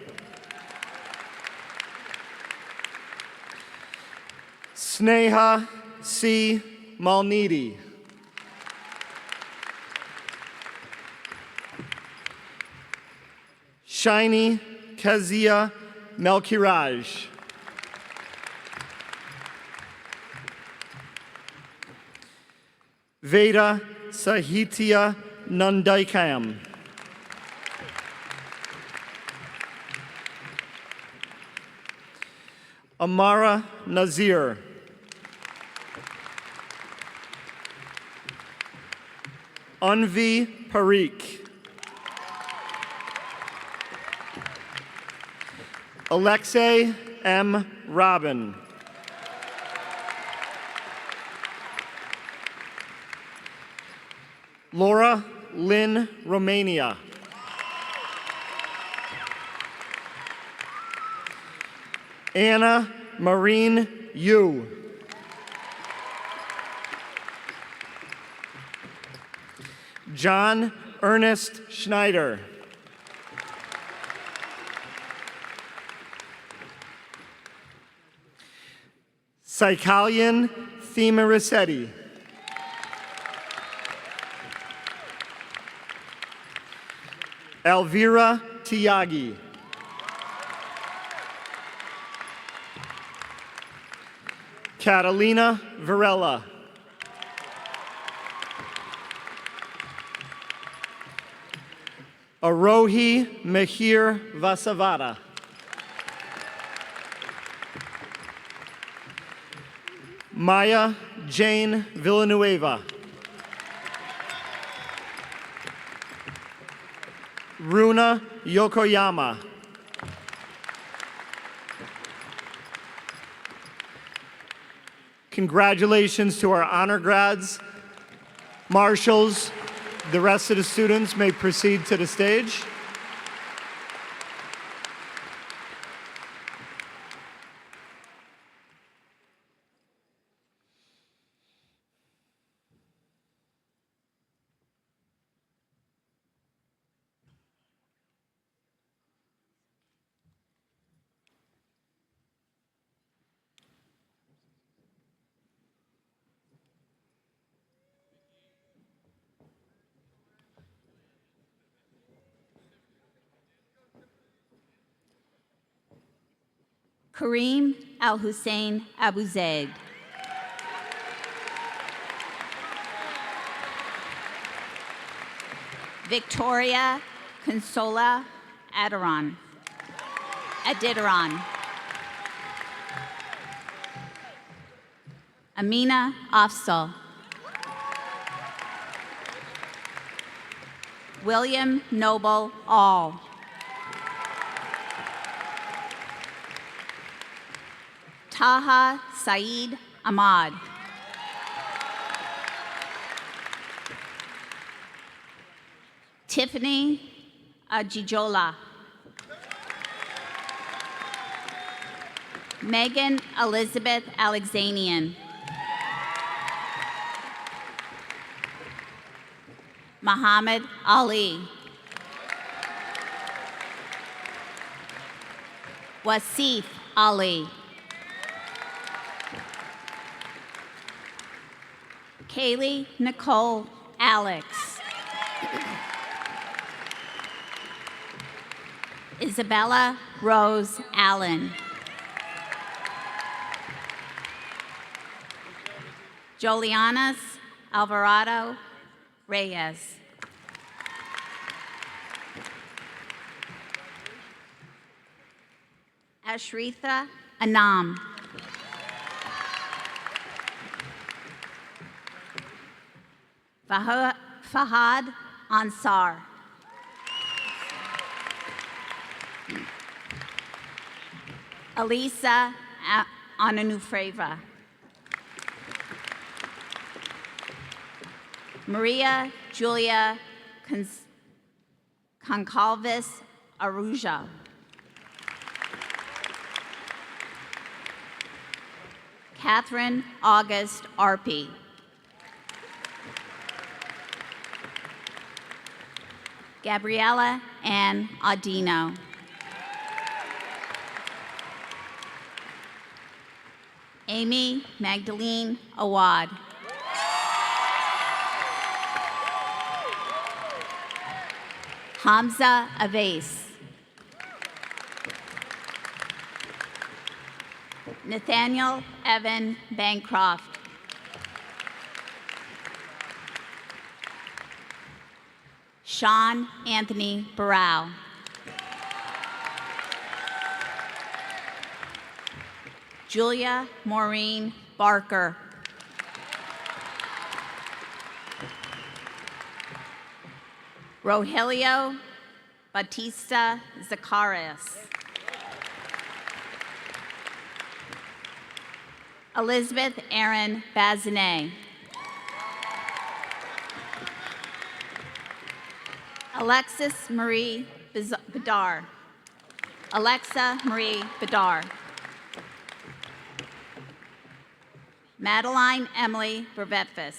Sneha C. Malniti. Shiny Kezia Melkiraj. Veda Sahitya Nundaikam. Amara Nazir. Anvi Parikh. Alexei M. Robin. Laura Lynn Romania. Anna Marine Yu. John Ernest Schneider. Saikalian Thema Rossetti. Elvira Tiagi. Catalina Varela. Arohi Mehir Vasavada. Maya Jane Villanueva. Runa Yokoyama. Congratulations to our honor grads. Marshals, the rest of the students may proceed to the stage. Kareem Al-Hussein Abu Zaid. Victoria Consola Adidaron. Amina Afzal. William Noble All. Taha Saeed Ahmad. Tiffany Ajijola. Megan Elizabeth Alexanian. Muhammad Ali. Wasif Ali. Kaylee Nicole Alex. Isabella Rose Allen. Jolianas Alvarado Reyes. Ashritha Anam. Fahad Ansar. Elisa Ananufreva. Maria Julia Concalves Aruja. Catherine August Arpey. Gabriella Ann Audino. Amy Magdalene Awad. Hamza Avais. Nathaniel Evan Bancroft. Sean Anthony Barrow. Julia Maureen Barker. Rogelio Batista Zacharias. Elizabeth Erin Bazinet. Alexis Marie Bedar. Alexa Marie Bedar. Madeline Emily Brevetfus.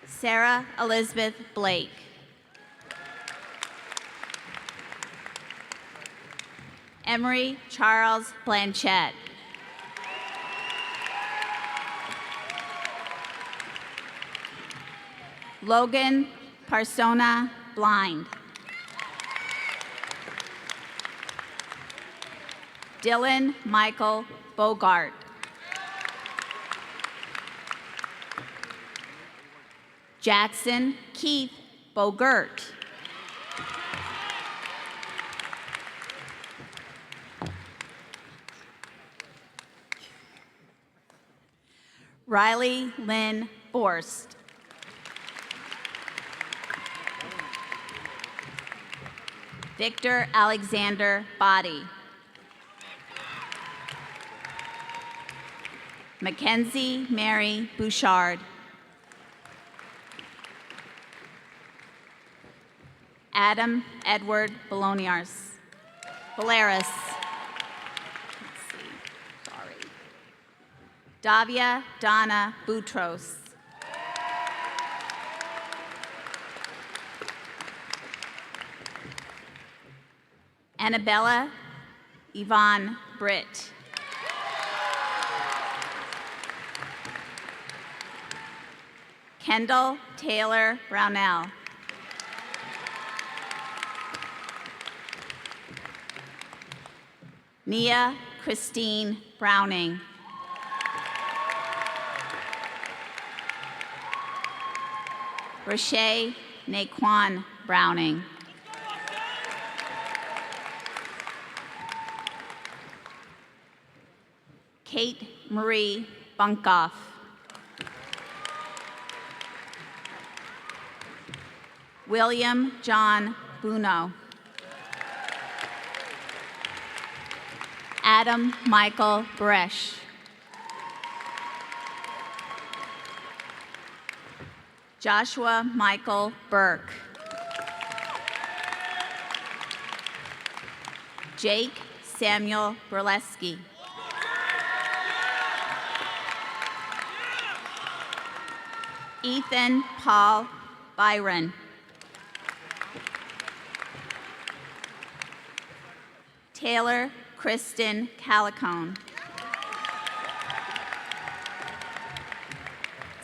Sarah Elizabeth Blake. Emery Charles Blanchette. Logan Parsona Blind. Dylan Michael Bogart. Jackson Keith Bogert. Riley Lynn Borst. Victor Alexander Body. Mackenzie Mary Bouchard. Adam Edward Boloniars. Valeris. Let's see. Sorry. Davia Donna Boutros. Annabella Yvonne Britt. Kendall Taylor Brownell. Nia Christine Browning. Roche Naquan Browning. Kate Marie Bunkoff. William John Buno. Adam Michael Bresch. Joshua Michael Burke. Jake Samuel Burleski. Ethan Paul Byron. Taylor Kristen Calicone.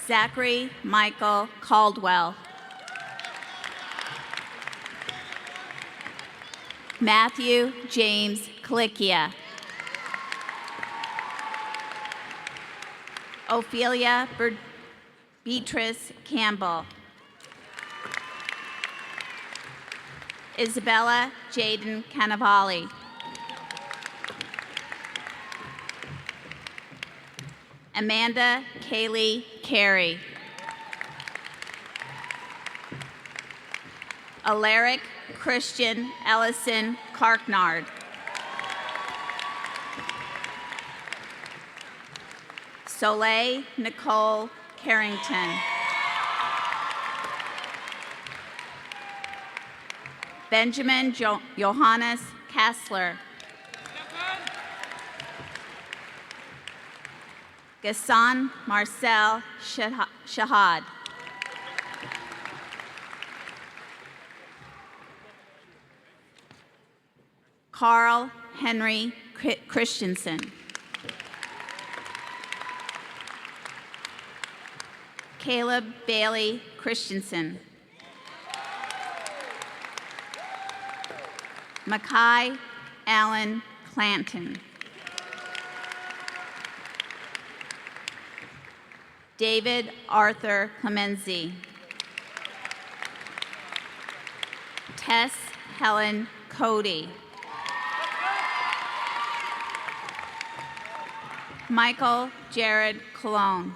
Zachary Michael Caldwell. Matthew James Kalikia. Ophelia Beatrice Campbell. Isabella Jaden Cannavale. Amanda Kaylee Carey. Alaric Christian Ellison Karknard. Soleil Nicole Carrington. Benjamin Johannes Kassler. Gassan Marcel Shahad. Carl Henry Christensen. Caleb Bailey Christensen. Mackay Allen Clanton. David Arthur Clemenzi. Tess Helen Cody. Michael Jared Cologne.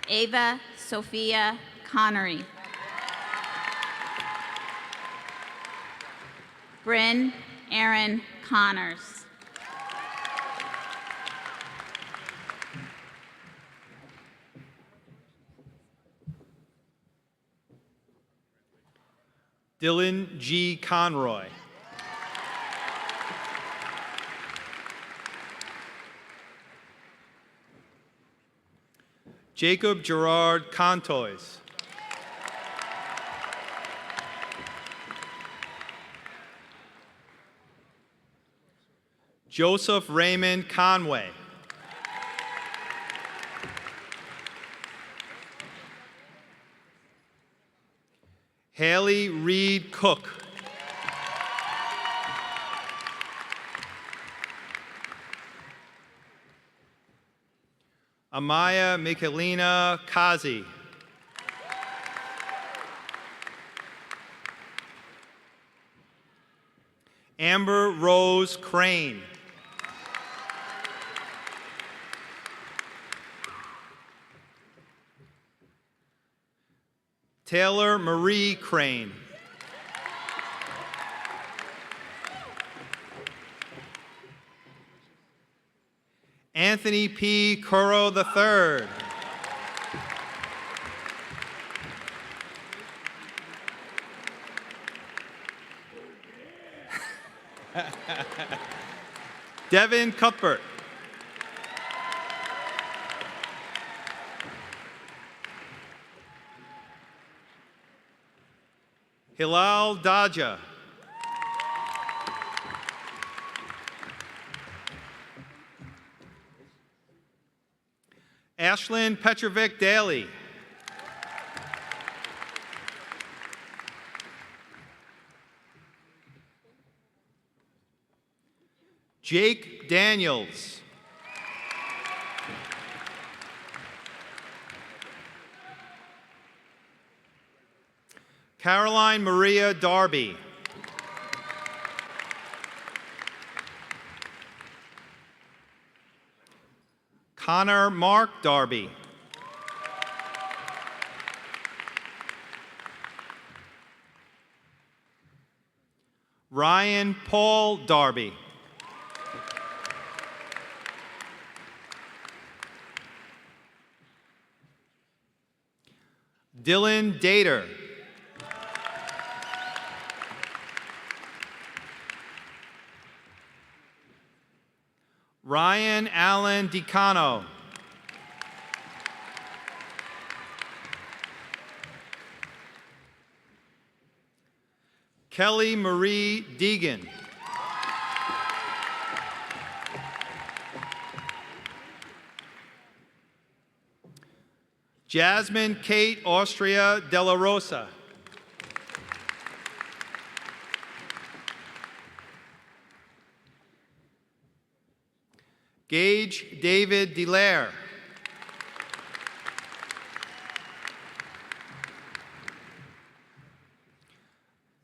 Ava Sophia Connery. Bryn Aaron Connors. Dylan G. Conroy. Jacob Gerard Contois. Joseph Raymond Conway. Haley Reed Cook. Amaya Michelina Kazi. Amber Rose Crane. Taylor Marie Crane. Anthony P. Curro III. Devin Cuthbert. Hilal Daja. Ashlyn Petrovic Daly. Jake Daniels. Caroline Maria Darby. Connor Mark Darby. Ryan Paul Darby. Dylan Dater. Ryan Allen DiCano. Kelly Marie Deegan. Jasmine Kate Austria De La Rosa. Gage David Delaire.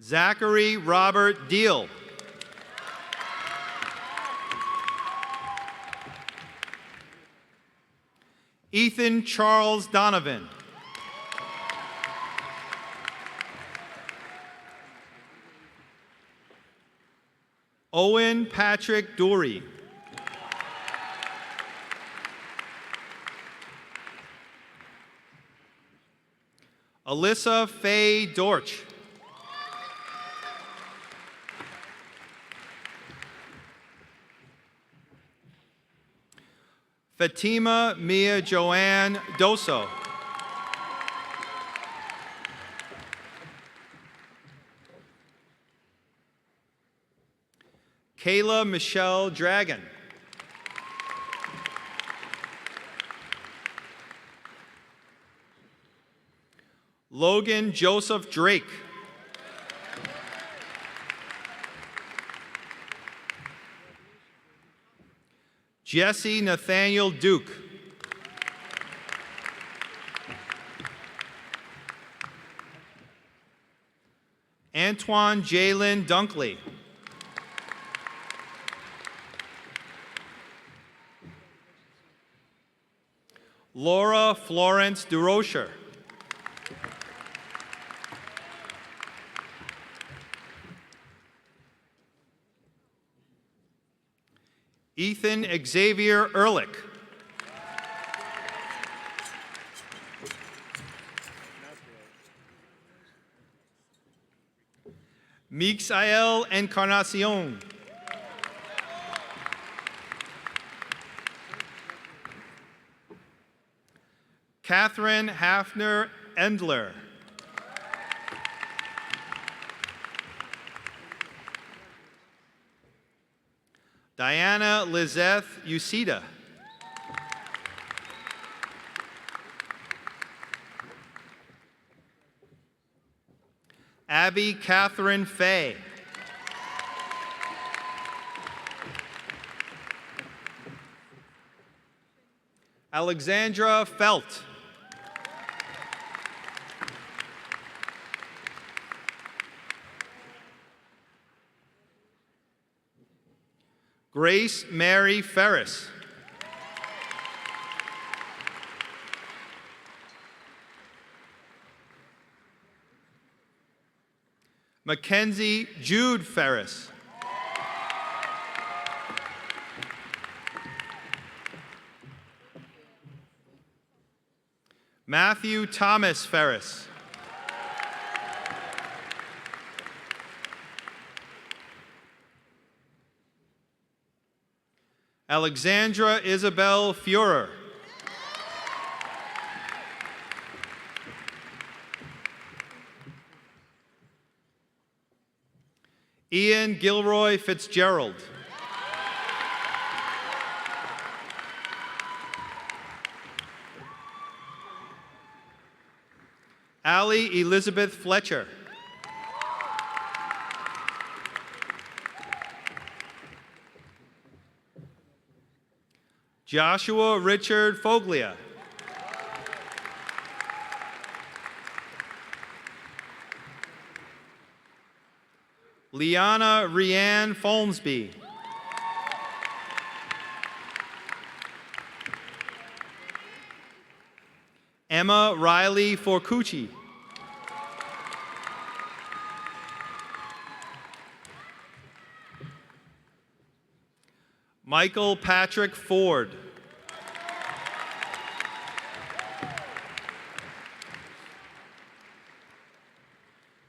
Zachary Robert Deal. Ethan Charles Donovan. Owen Patrick Dury. Alyssa Faye Dorch. Fatima Mia Joanne Doso. Kayla Michelle Dragon. Logan Joseph Drake. Jesse Nathaniel Duke. Antoine Jalen Dunkley. Laura Florence DeRocher. Ethan Xavier Ehrlich. Mixael Encarnacion. Catherine Hafner Endler. Diana Lizeth Ucida. Abby Catherine Fay. Alexandra Felt. Grace Mary Ferris. Mackenzie Jude Ferris. Matthew Thomas Ferris. Alexandra Isabel Fuhrer. Ian Gilroy Fitzgerald. Allie Elizabeth Fletcher. Joshua Richard Foglia. Liana Rianne Folmsby. Emma Riley Forcucci. Michael Patrick Ford.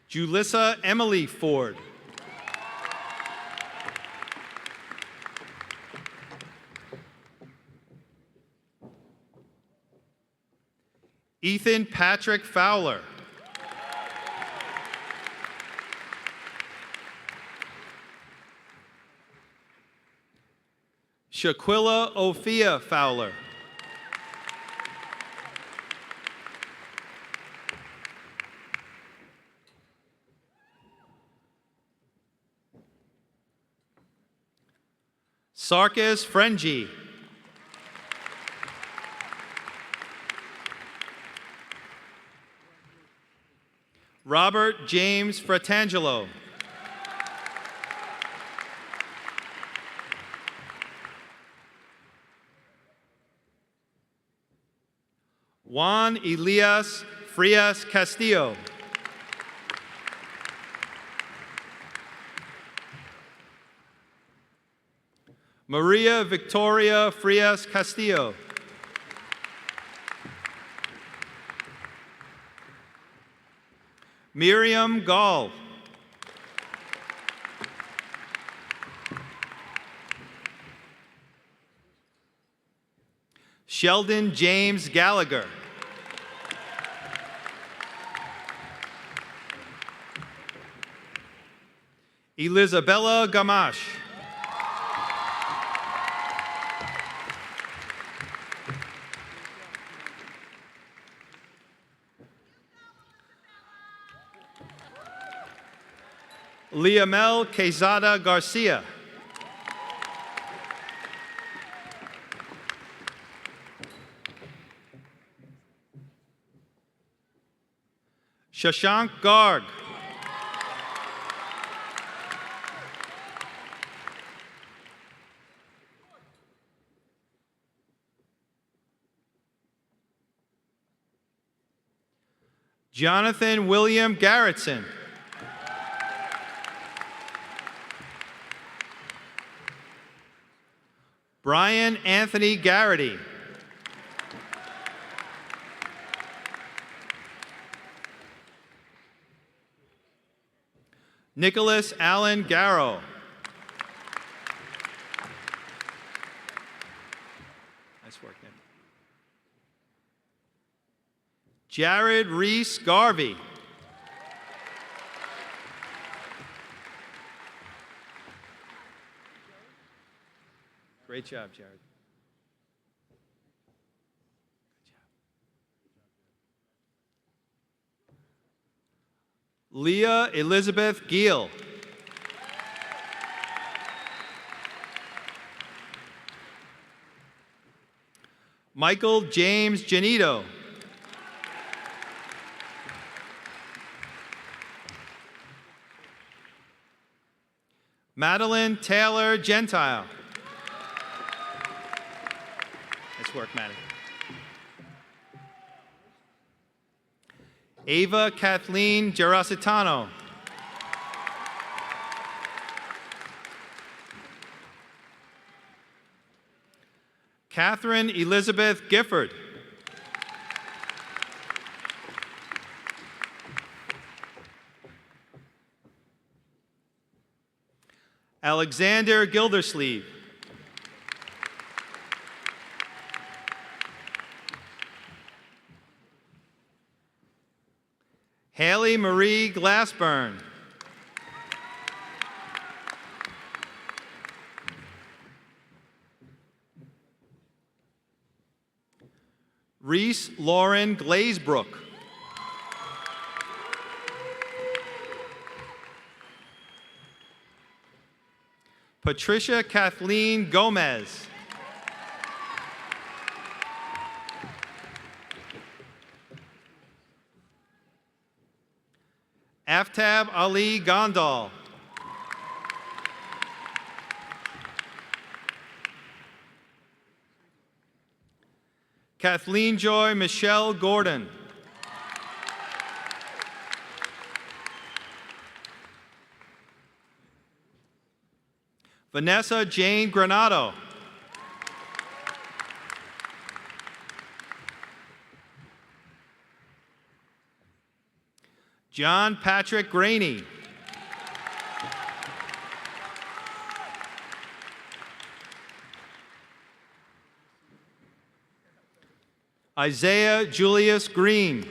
Julissa Emily Ford. Ethan Patrick Fowler. Shaquilla Ophia Fowler. Sarkis Frenji. Robert James Fratangelo. Juan Elias Frias Castillo. Maria Victoria Frias Castillo. Miriam Gall. Sheldon James Gallagher. Elisabella Gamache. Liamel Quezada Garcia. Shashank Garg. Jonathan William Garrettson. Brian Anthony Garrity. Nicholas Allen Garrow. Nice work, Nick. Jared Reese Garvey. Great job, Jared. Leah Elizabeth Giel. Michael James Janito. Madeline Taylor Gentile. Nice work, Maddie. Ava Kathleen Gerasitano. Catherine Elizabeth Gifford. Alexander Gildersleeve. Haley Marie Glassburn. Reese Lauren Glazebrook. Patricia Kathleen Gomez. Aftab Ali Gondal. Kathleen Joy Michelle Gordon. Vanessa Jane Granado. John Patrick Graney. Isaiah Julius Green.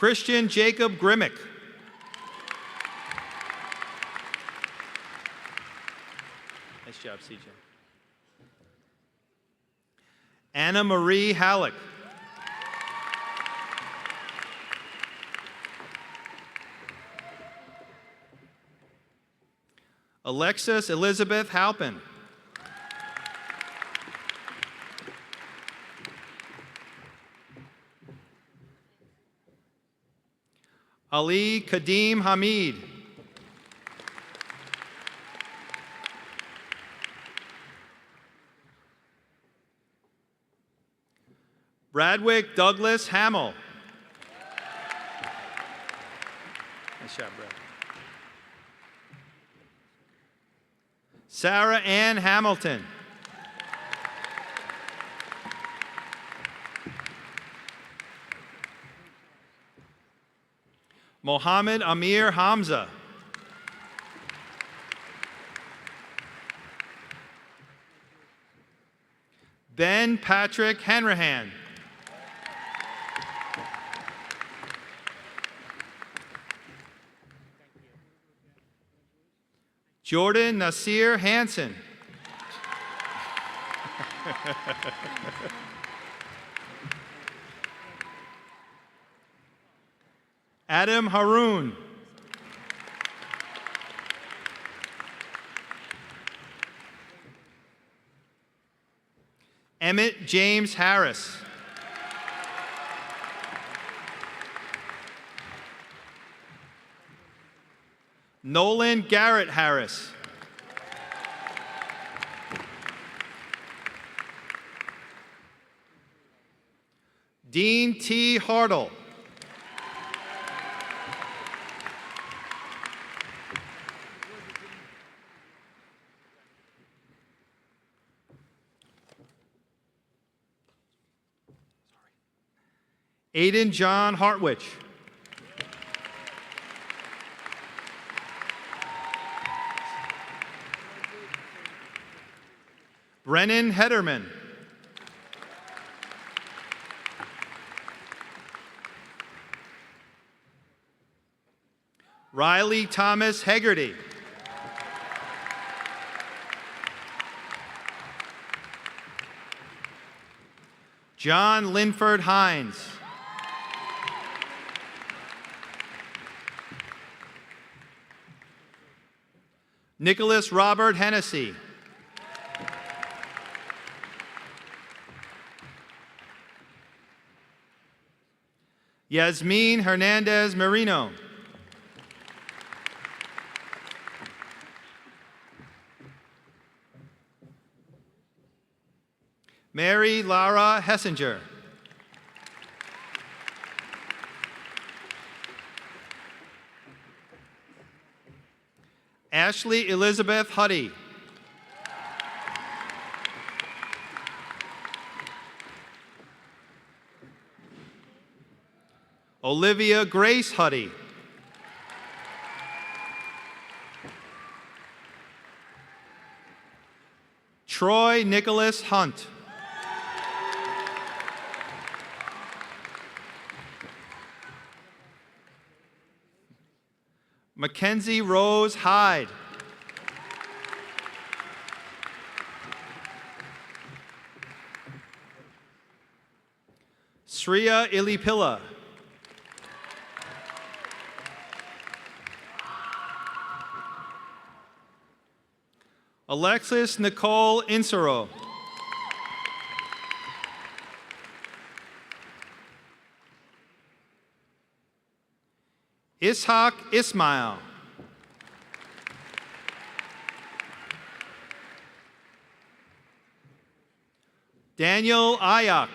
Christian Jacob Grimmick. Nice job, CJ. Anna Marie Halleck. Alexis Elizabeth Halpin. Ali Kadeem Hamid. Bradwick Douglas Hamill. Nice job, Brad. Sarah Ann Hamilton. Mohammed Amir Hamza. Ben Patrick Henrahan. Jordan Nasir Hansen. Adam Haroon. Emmett James Harris. Nolan Garrett Harris. Dean T. Hartle. Aiden John Hartwich. Brennan Hederman. Riley Thomas Hegarty. John Linford Hines. Nicholas Robert Hennessy. Yasmin Hernandez Marino. Mary Lara Hessinger. Ashley Elizabeth Huddy. Olivia Grace Huddy. Troy Nicholas Hunt. Mackenzie Rose Hyde. Sriya Ilipilla. Alexis Nicole Insero. Ishaq Ismail. Daniel Ayak.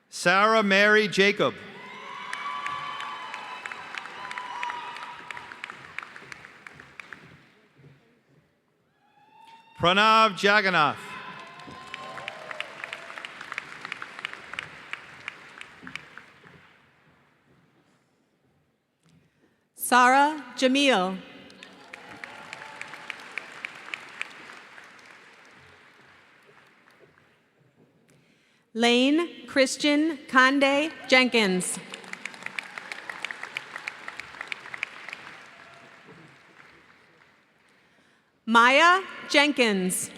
Sarah Mary Jacob. Pranav Jagannath. Sarah Jamil. Lane Christian Conde Jenkins. Maya Jenkins.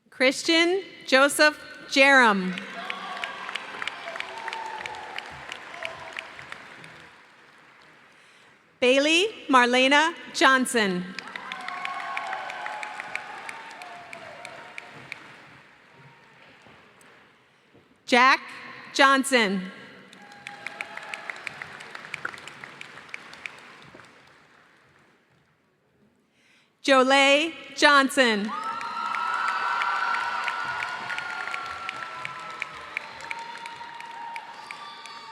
Christian Joseph Jerem. Bailey Marlena Johnson. Jack Johnson. Jolay Johnson.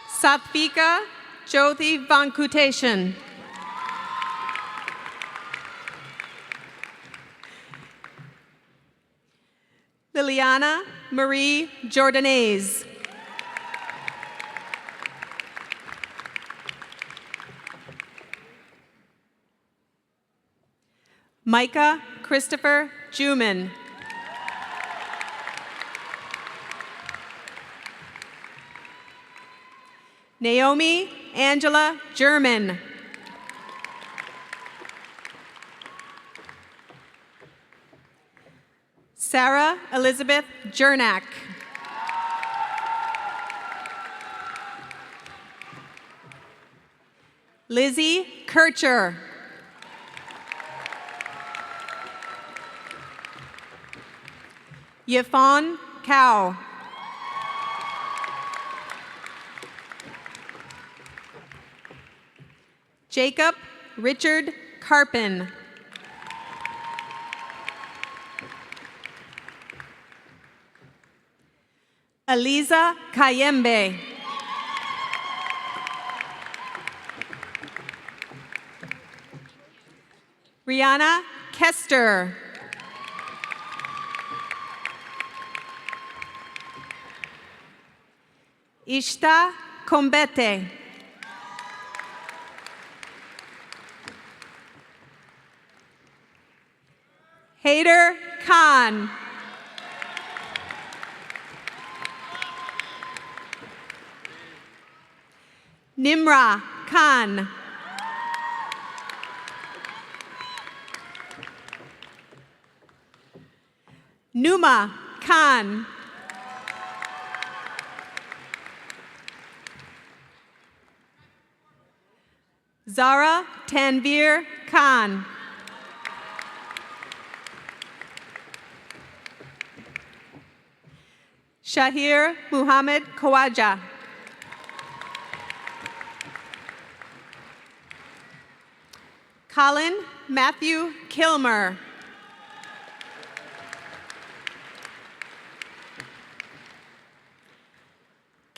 Satvika Jyothi Vankutation. Liliana Marie Jordanese. Micah Christopher Juman. Naomi Angela German. Sarah Elizabeth Jernak. Lizzie Kircher. Yifan Cow. Jacob Richard Carpin. Aliza Kayembe. Rihanna Kester. Ishta Kombete. Haider Khan. Nimra Khan. Numa Khan. Zara Tanvir Khan. Shahir Muhammad Khawaja. Colin Matthew Kilmer.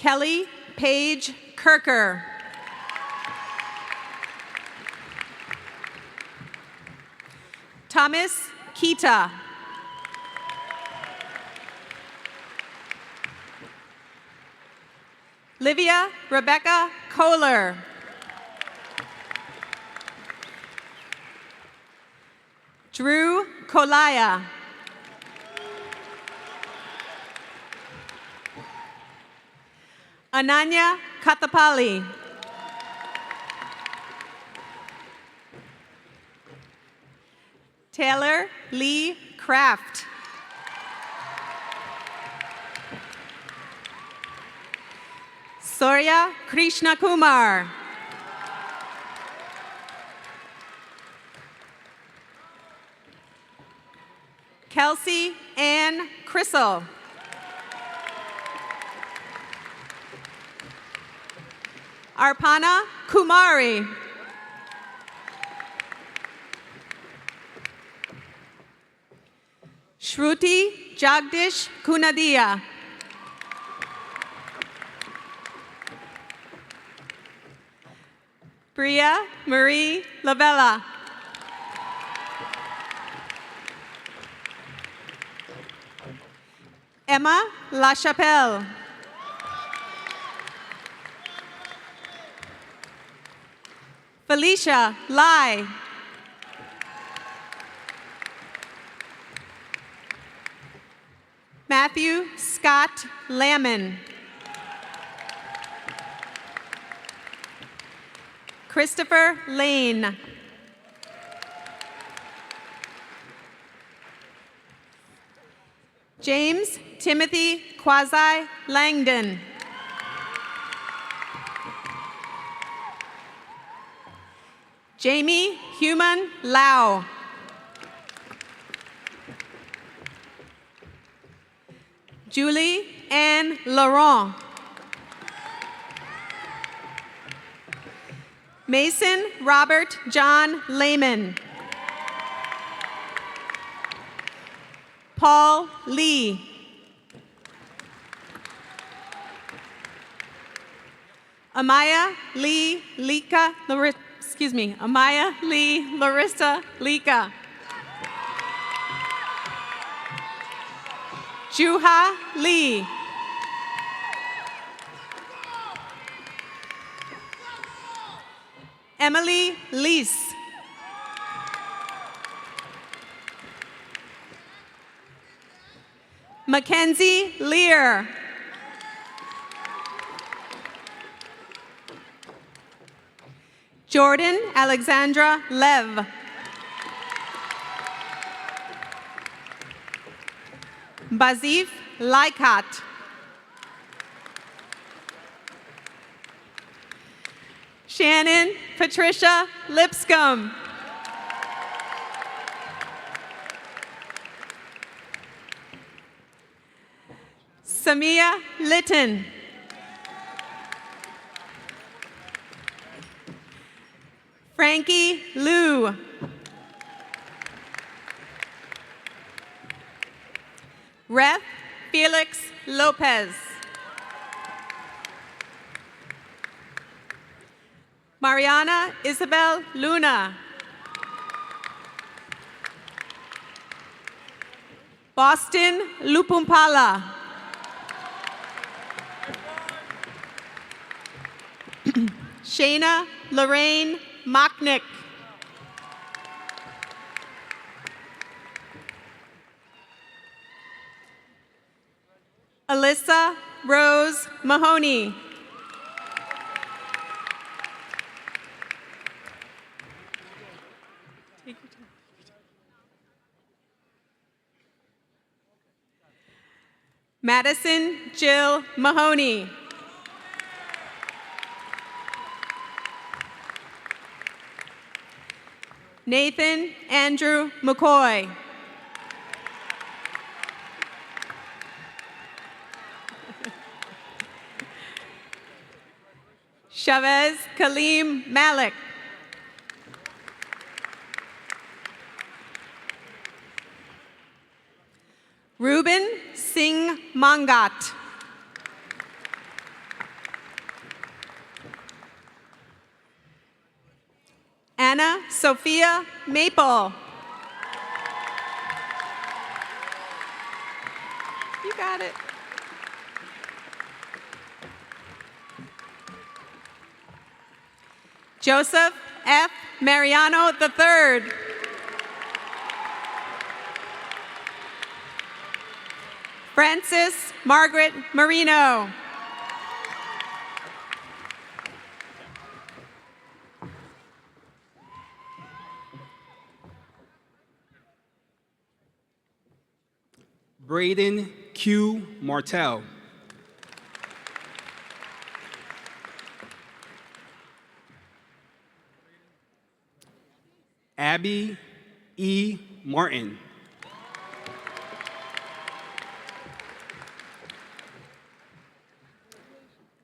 Kelly Paige Kirker. Thomas Kita. Livia Rebecca Kohler. Drew Kolaya. Ananya Kathapali. Taylor Lee Kraft. Surya Krishna Kumar. Kelsey Ann Crissel. Arpana Kumari. Shruti Jagdish Kunadia. Bria Marie Lavella. Emma LaChapelle. Felicia Lai. Matthew Scott Lamon. Christopher Lane. James Timothy Quasi Langdon. Jamie Human Lau. Julie Ann Laurent. Mason Robert John Lehman. Paul Lee. Amaya Lee Lika, Amaya Lee Larissa Lika. Juha Lee. Emily Leese. Mackenzie Lear. Jordan Alexandra Lev. Bazif Laikat. Shannon Patricia Lipscomb. Samia Litton. Frankie Liu. Ref Felix Lopez. Mariana Isabel Luna. Boston Lupumpala. Shayna Lorraine Mocknick. Alyssa Rose Mahoney. Madison Jill Mahoney. Nathan Andrew McCoy. Chavez Kaleem Malik. Ruben Singh Mangat. Anna Sophia Maple. You got it. Joseph F. Mariano III. Frances Margaret Marino. Braden Q. Martell. Abby E. Martin.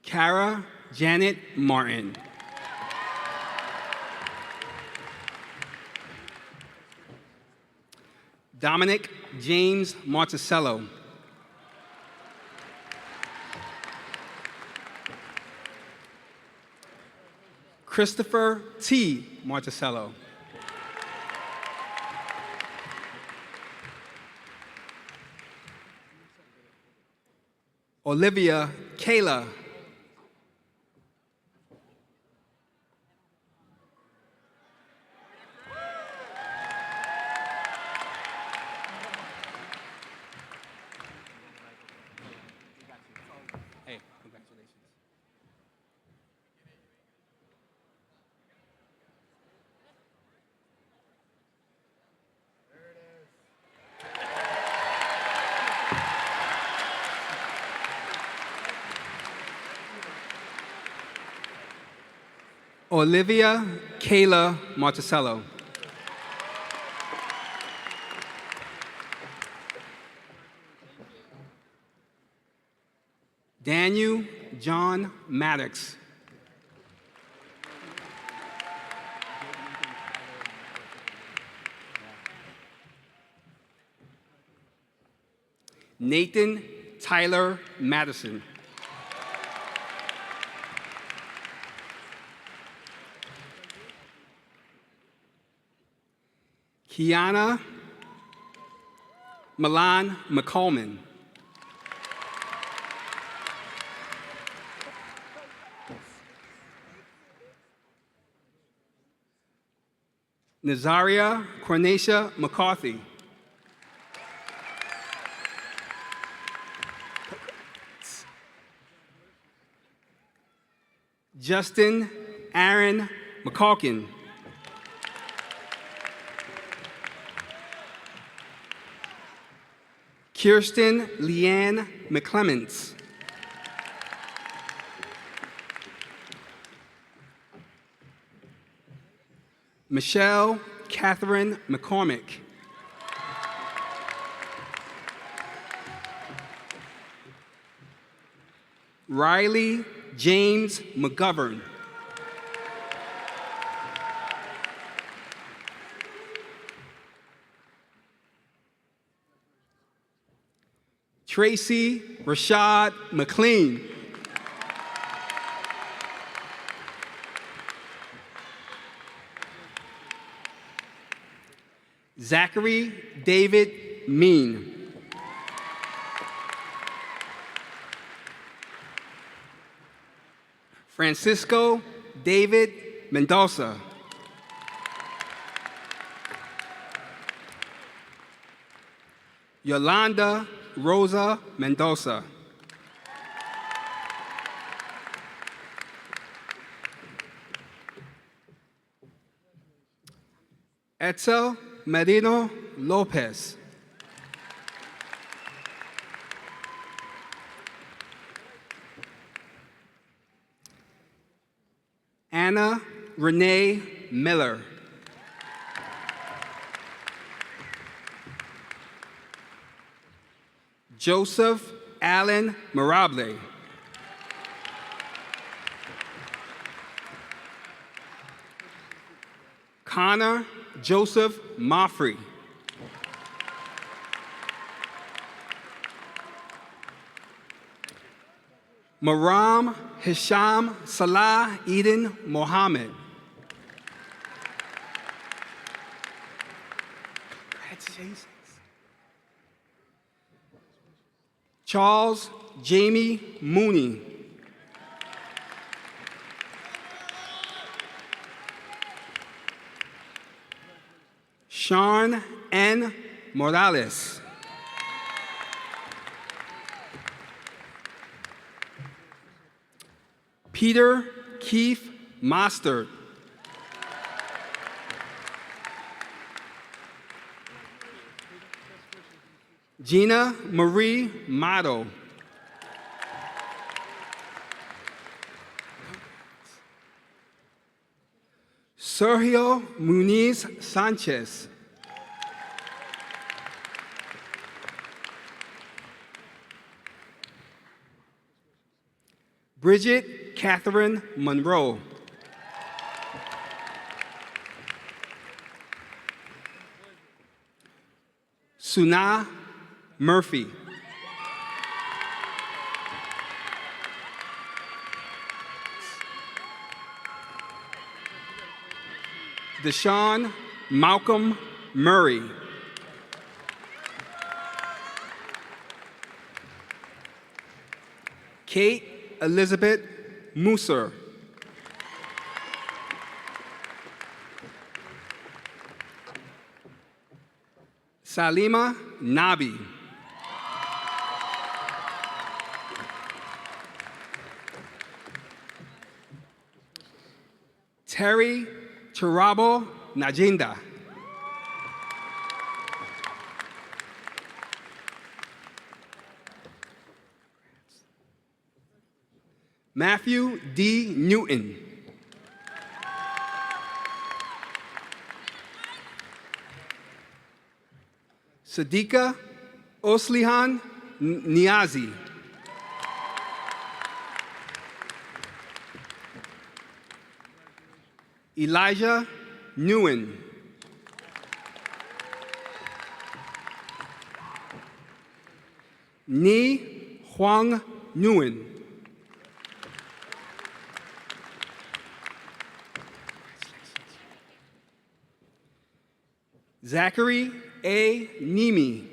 Kara Janet Martin. Dominic James Marticello. Christopher T. Marticello. Olivia Kayla. Hey, congratulations. Olivia Kayla Marticello. Daniel John Maddox. Nathan Tyler Madison. Kiana Milan McCollman. Nazaria Cornacia McCarthy. Justin Aaron McCalkin. Kirsten Leanne McClements. Michelle Catherine McCormick. Riley James McGovern. Tracy Rashad McLean. Zachary David Mean. Francisco David Mendoza. Yolanda Rosa Mendoza. Etzel Merino Lopez. Anna Renee Miller. Joseph Allen Mirable. Connor Joseph Moffrey. Maram Hisham Salah Eden Mohammed. Charles Jamie Mooney. Sean N. Morales. Peter Keith Mostert. Gina Marie Mato. Sergio Muniz Sanchez. Bridget Catherine Monroe. Suna Murphy. Deshaun Malcolm Murray. Kate Elizabeth Musser. Salima Nabi. Terry Chirabo Najinda. Matthew D. Newton. Sadiqa Oslihan Niazi. Elijah Nguyen. Ni Huang Nguyen. Zachary A. Nimi.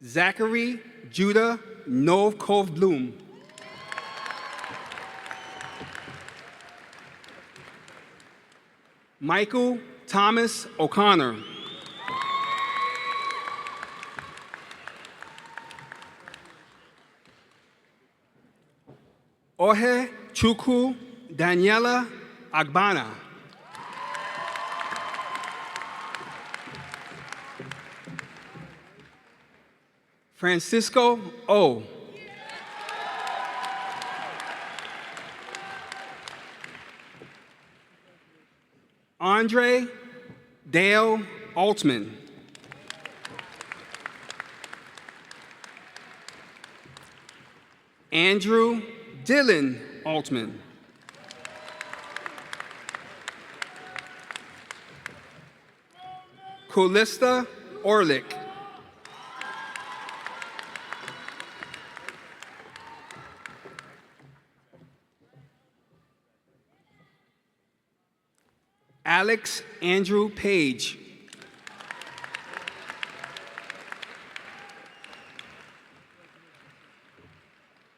Zachary Judah Novkov Bloom. Michael Thomas O'Connor. Ohe Chukwu Daniela Agbana. Francisco O. Andre Dale Altman. Andrew Dylan Altman. Colista Orlick. Alex Andrew Page.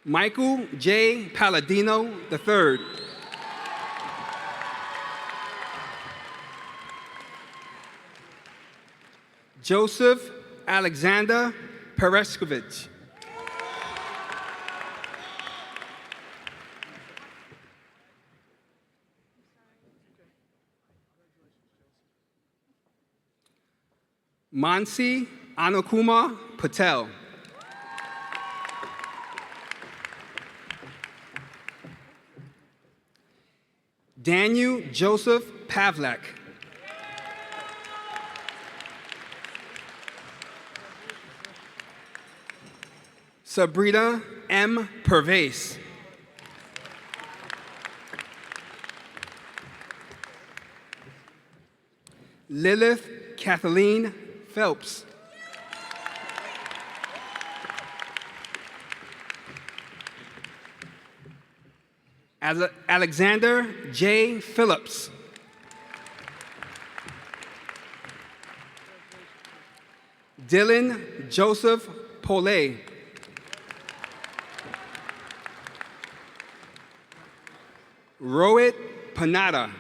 Michael J. Palladino III. Joseph Alexander Pereskovich. Mansi Anukuma Patel. Daniel Joseph Pavlak. Sabrina M. Pervase. Lilith Kathleen Phelps. Alexander J. Phillips. Dylan Joseph Polay. Rohit Panada.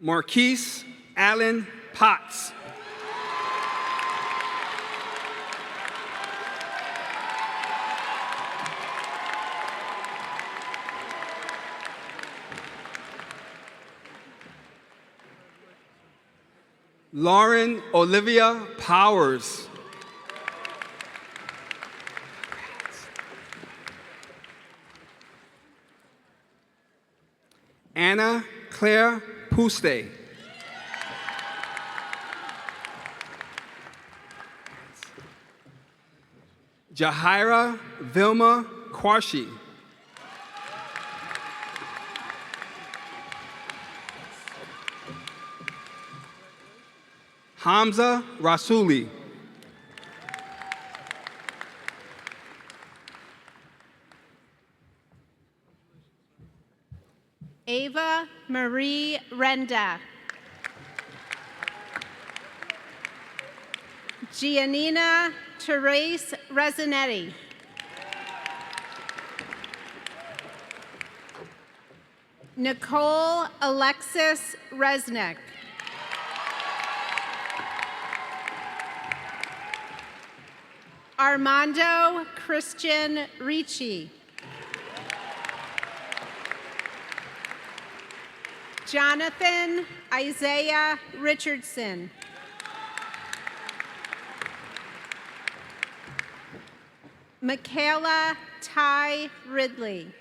Marquise Allen Potts. Lauren Olivia Powers. Anna Claire Puste. Jahira Vilma Quarshi. Hamza Rasuli. Ava Marie Renda. Giannina Therese Resinetti. Nicole Alexis Resnick. Armando Christian Ricci. Jonathan Isaiah Richardson. Michaela Ty Ridley.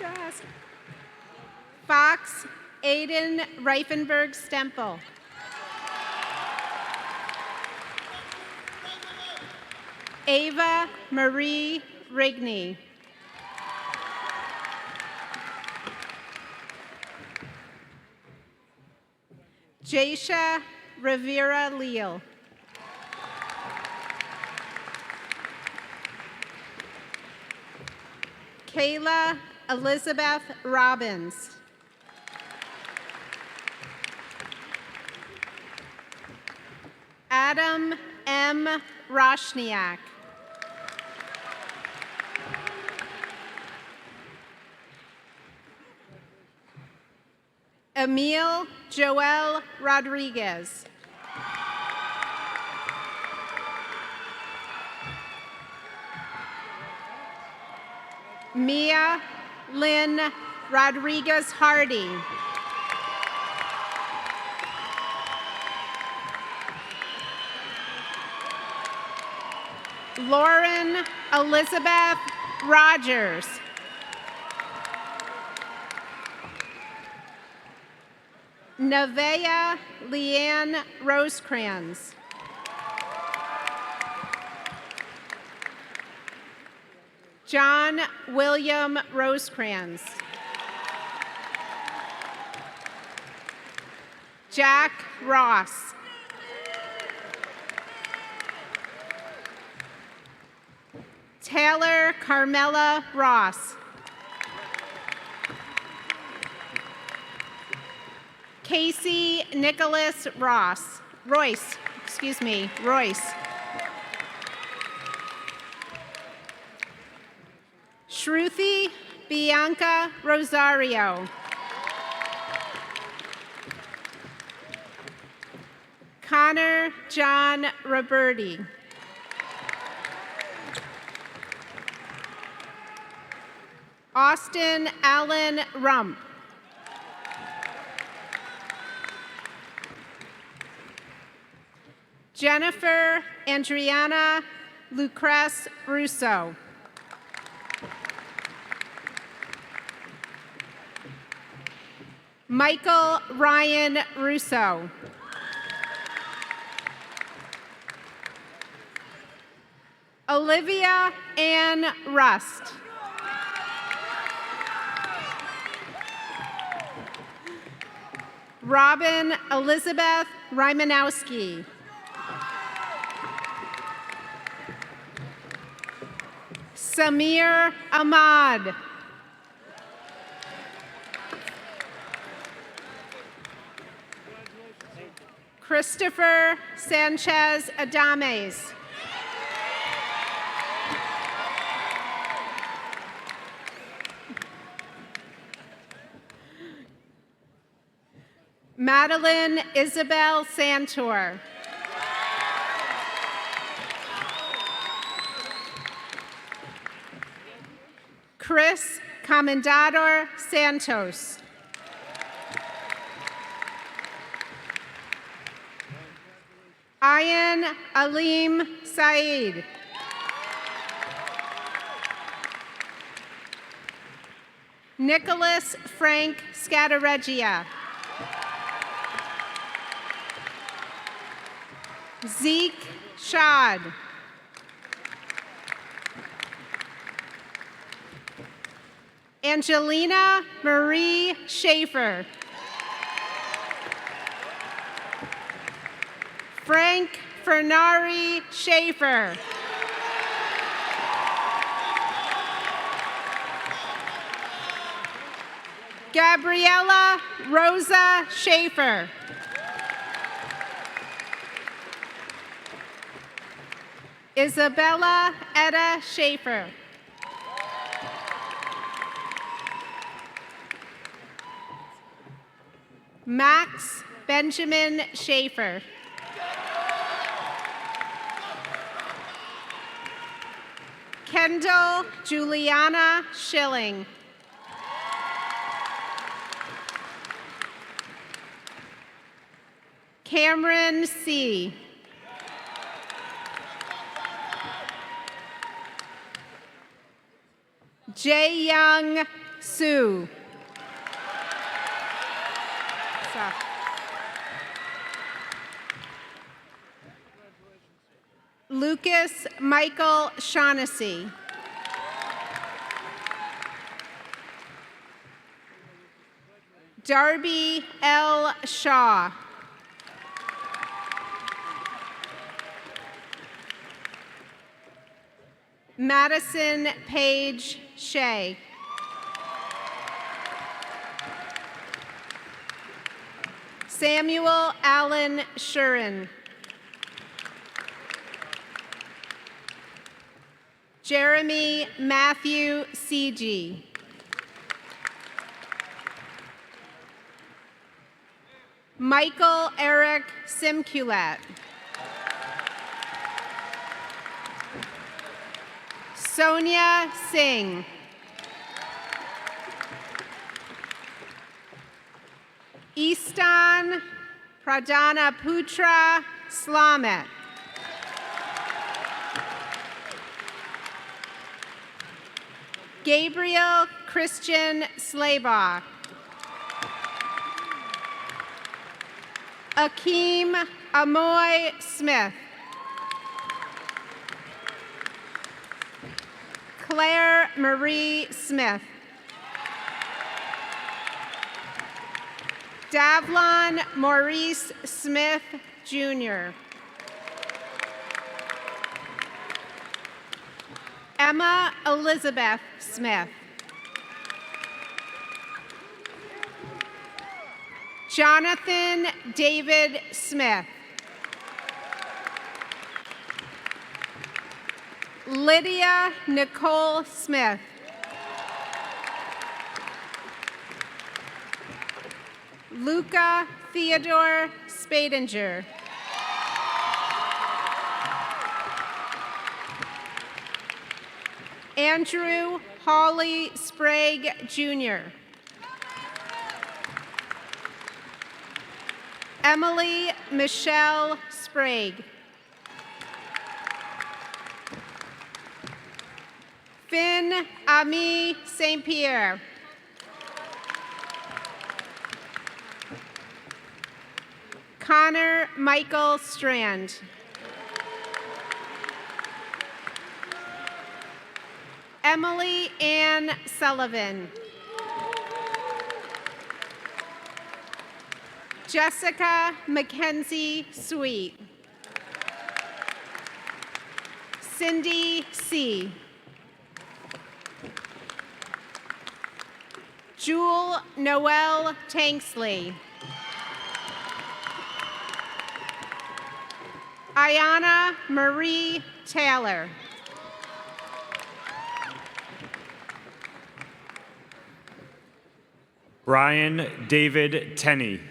Yes. Fox Aiden Reifenberg Stempel. Ava Marie Rigney. Jasha Rivera Leal. Kayla Elizabeth Robbins. Adam M. Roshniak. Emil Joel Rodriguez. Mia Lynn Rodriguez Hardy. Lauren Elizabeth Rogers. Nevaeh Leanne Rosecrans. John William Rosecrans. Jack Ross. Taylor Carmela Ross. Casey Nicholas Royce. Shruti Bianca Rosario. Connor John Roberti. Austin Allen Rump. Jennifer Andriana Lucrece Russo. Michael Ryan Russo. Olivia Ann Rust. Robin Elizabeth Rymanowski. Samir Ahmad. Christopher Sanchez Adames. Madeline Isabel Santor. Chris Comendador Santos. Ayan Alim Saeed. Nicholas Frank Scatareggia. Zeke Shad. Angelina Marie Schaefer. Frank Fernari Schaefer. Gabriella Rosa Schaefer. Isabella Etta Schaefer. Max Benjamin Schaefer. Kendall Juliana Schilling. Cameron C. Jae Young Soo. Lucas Michael Shaughnessy. Darby L. Shaw. Madison Page Shea. Samuel Allen Shurin. Jeremy Matthew C.G. Michael Eric Simculat. Sonia Singh. Easton Pradana Putra Slamet. Gabriel Christian Slabaugh. Akeem Amoy Smith. Claire Marie Smith. Davlon Maurice Smith, Jr. Emma Elizabeth Smith. Jonathan David Smith. Lydia Nicole Smith. Luca Theodore Spadinger. Andrew Hawley Sprague, Jr. Emily Michelle Sprague. Finn Ami St. Pierre. Connor Michael Strand. Emily Ann Sullivan. Jessica Mackenzie Sweet. Cindy C. Jewel Noel Tanksley. Ayana Marie Taylor. Brian David Tenney.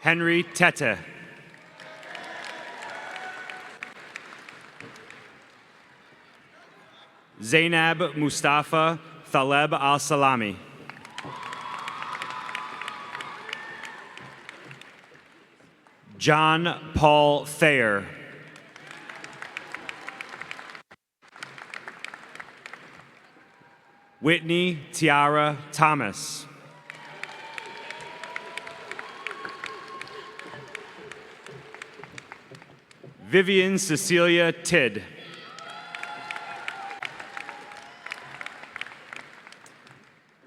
Henry Tete. Zainab Mustafa Thaleb Al-Salami. John Paul Thayer. Whitney Tiara Thomas. Vivian Cecilia Tidd.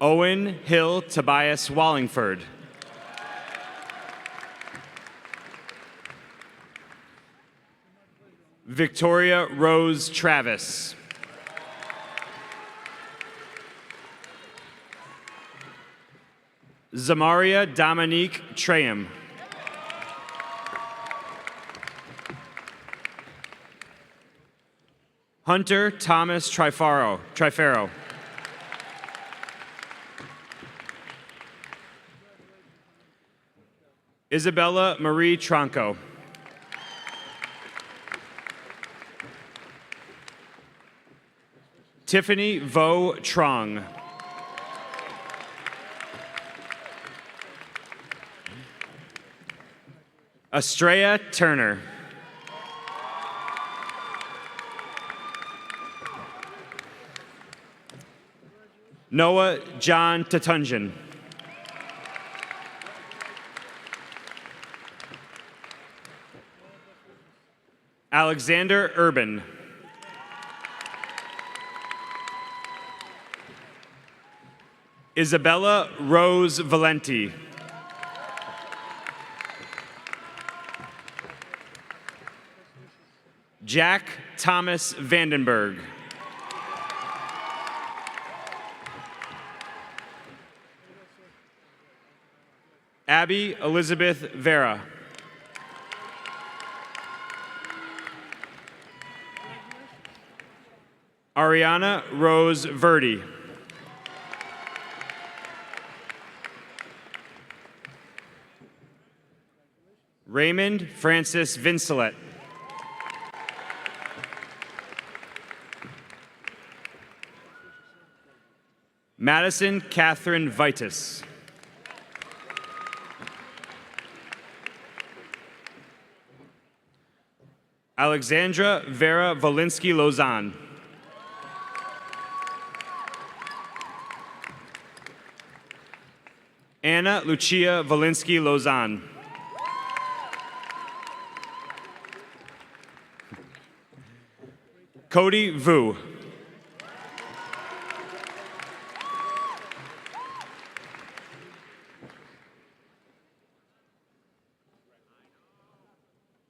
Owen Hill Tobias Wallingford. Victoria Rose Travis. Zamaria Dominique Traham. Hunter Thomas Trifaro. Isabella Marie Tronco. Tiffany Vo Trong. Estrella Turner. Noah John Tatunjan. Alexander Urban. Isabella Rose Valenti. Jack Thomas Vandenberg. Abby Elizabeth Vera. Ariana Rose Verdi. Raymond Francis Vincelet. Madison Catherine Vitus. Alexandra Vera Volinsky Lozan. Anna Lucia Volinsky Lozan. Cody Vu.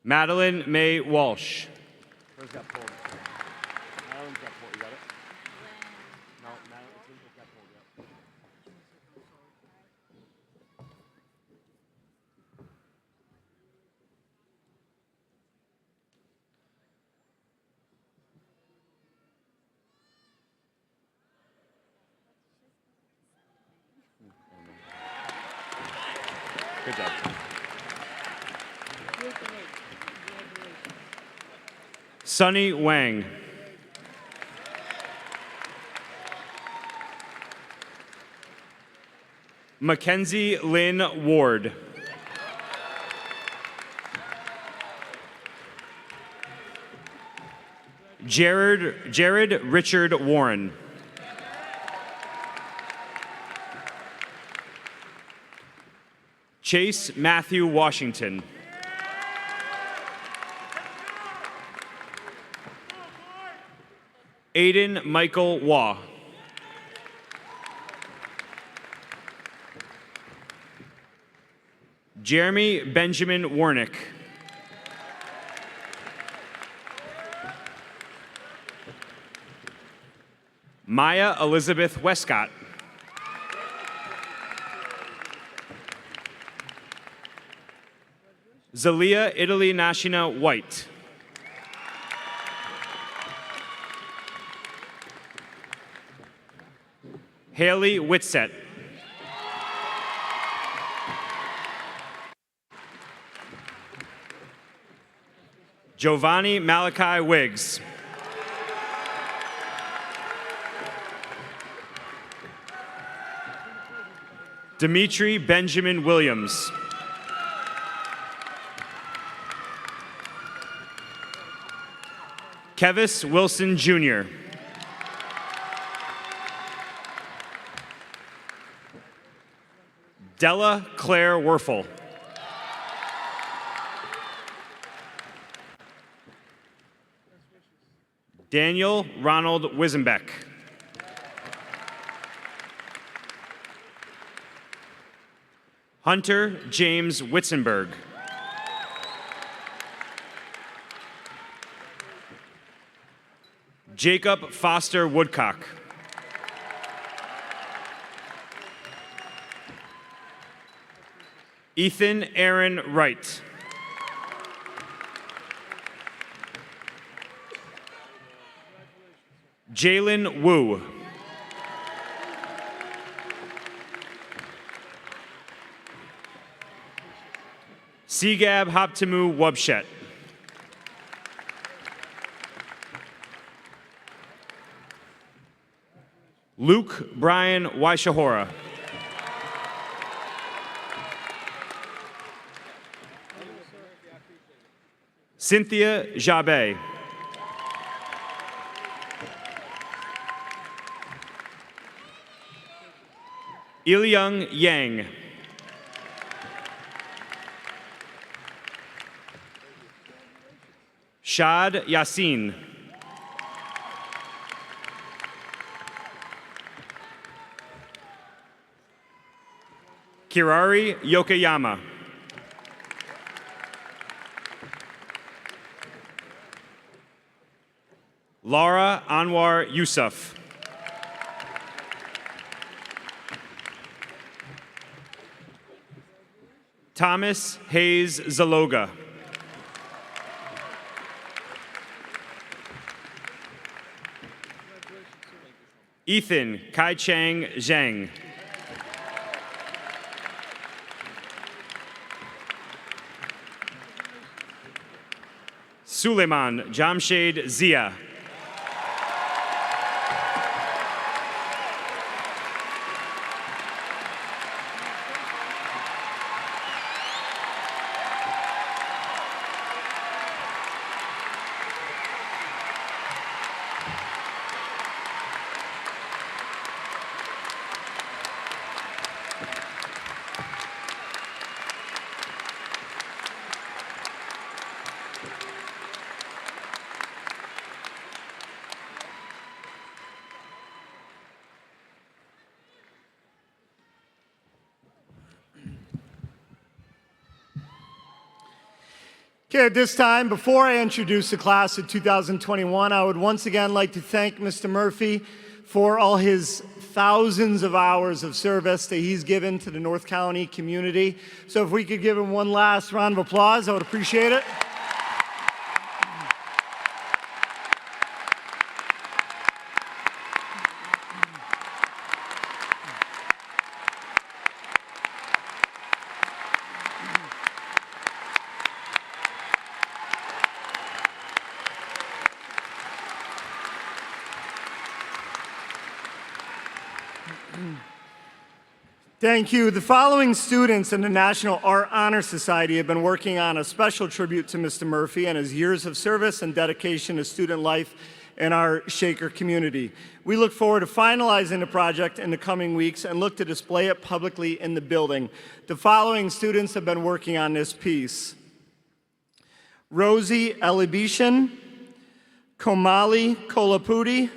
Madeline May Walsh. Where's got pulled? Madeline's got pulled. You got it? No, Madeline. Good job. Sunny Wang. Mackenzie Lynn Ward. Jared Richard Warren. Chase Matthew Washington. Aiden Michael Waugh. Jeremy Benjamin Warnick. Maya Elizabeth Westcott. Zalia Italy Nashina White. Haley Whitsett. Giovanni Malachi Wiggs. Dimitri Benjamin Williams. Kevis Wilson Jr. Della Claire Werfel. Daniel Ronald Wisenbeck. Hunter James Witzenberg. Jacob Foster Woodcock. Ethan Aaron Wright. Jalen Wu. Sigab Hoptimu Wubshet. Luke Brian Waishahora. Cynthia Jabé. Ilyung Yang. Shad Yassin. Kirari Yokoyama. Laura Anwar Yusuf. Thomas Hayes Zaloga. Ethan Kai-Chang Zhang. Suleiman Jamshed Zia. Okay, at this time, before I introduce the class of 2021, I would once again like to thank Mr. Murphy for all his thousands of hours of service that he's given to the North County community. So if we could give him one last round of applause, I would appreciate it. Thank you. The following students in the National Art Honor Society have been working on a special tribute to Mr. Murphy and his years of service and dedication to student life in our Shaker community. We look forward to finalizing the project in the coming weeks and look to display it publicly in the building. The following students have been working on this piece: Rosie Elibishan, Komali Kolapudi,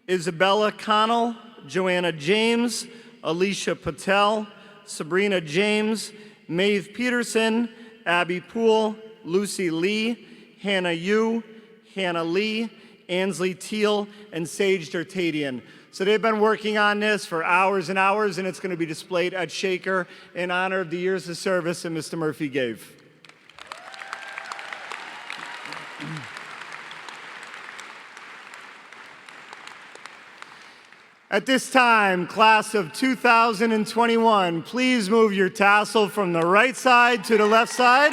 Isabella Connell, Joanna James, Alicia Patel, Sabrina James, Maeve Peterson, Abby Poole, Lucy Lee, Hannah Yu, Hannah Lee, Ansley Teal, and Sage Dertadian. So they've been working on this for hours and hours, and it's going to be displayed at Shaker in honor of the years of service that Mr. Murphy gave. At this time, class of 2021, please move your tassel from the right side to the left side.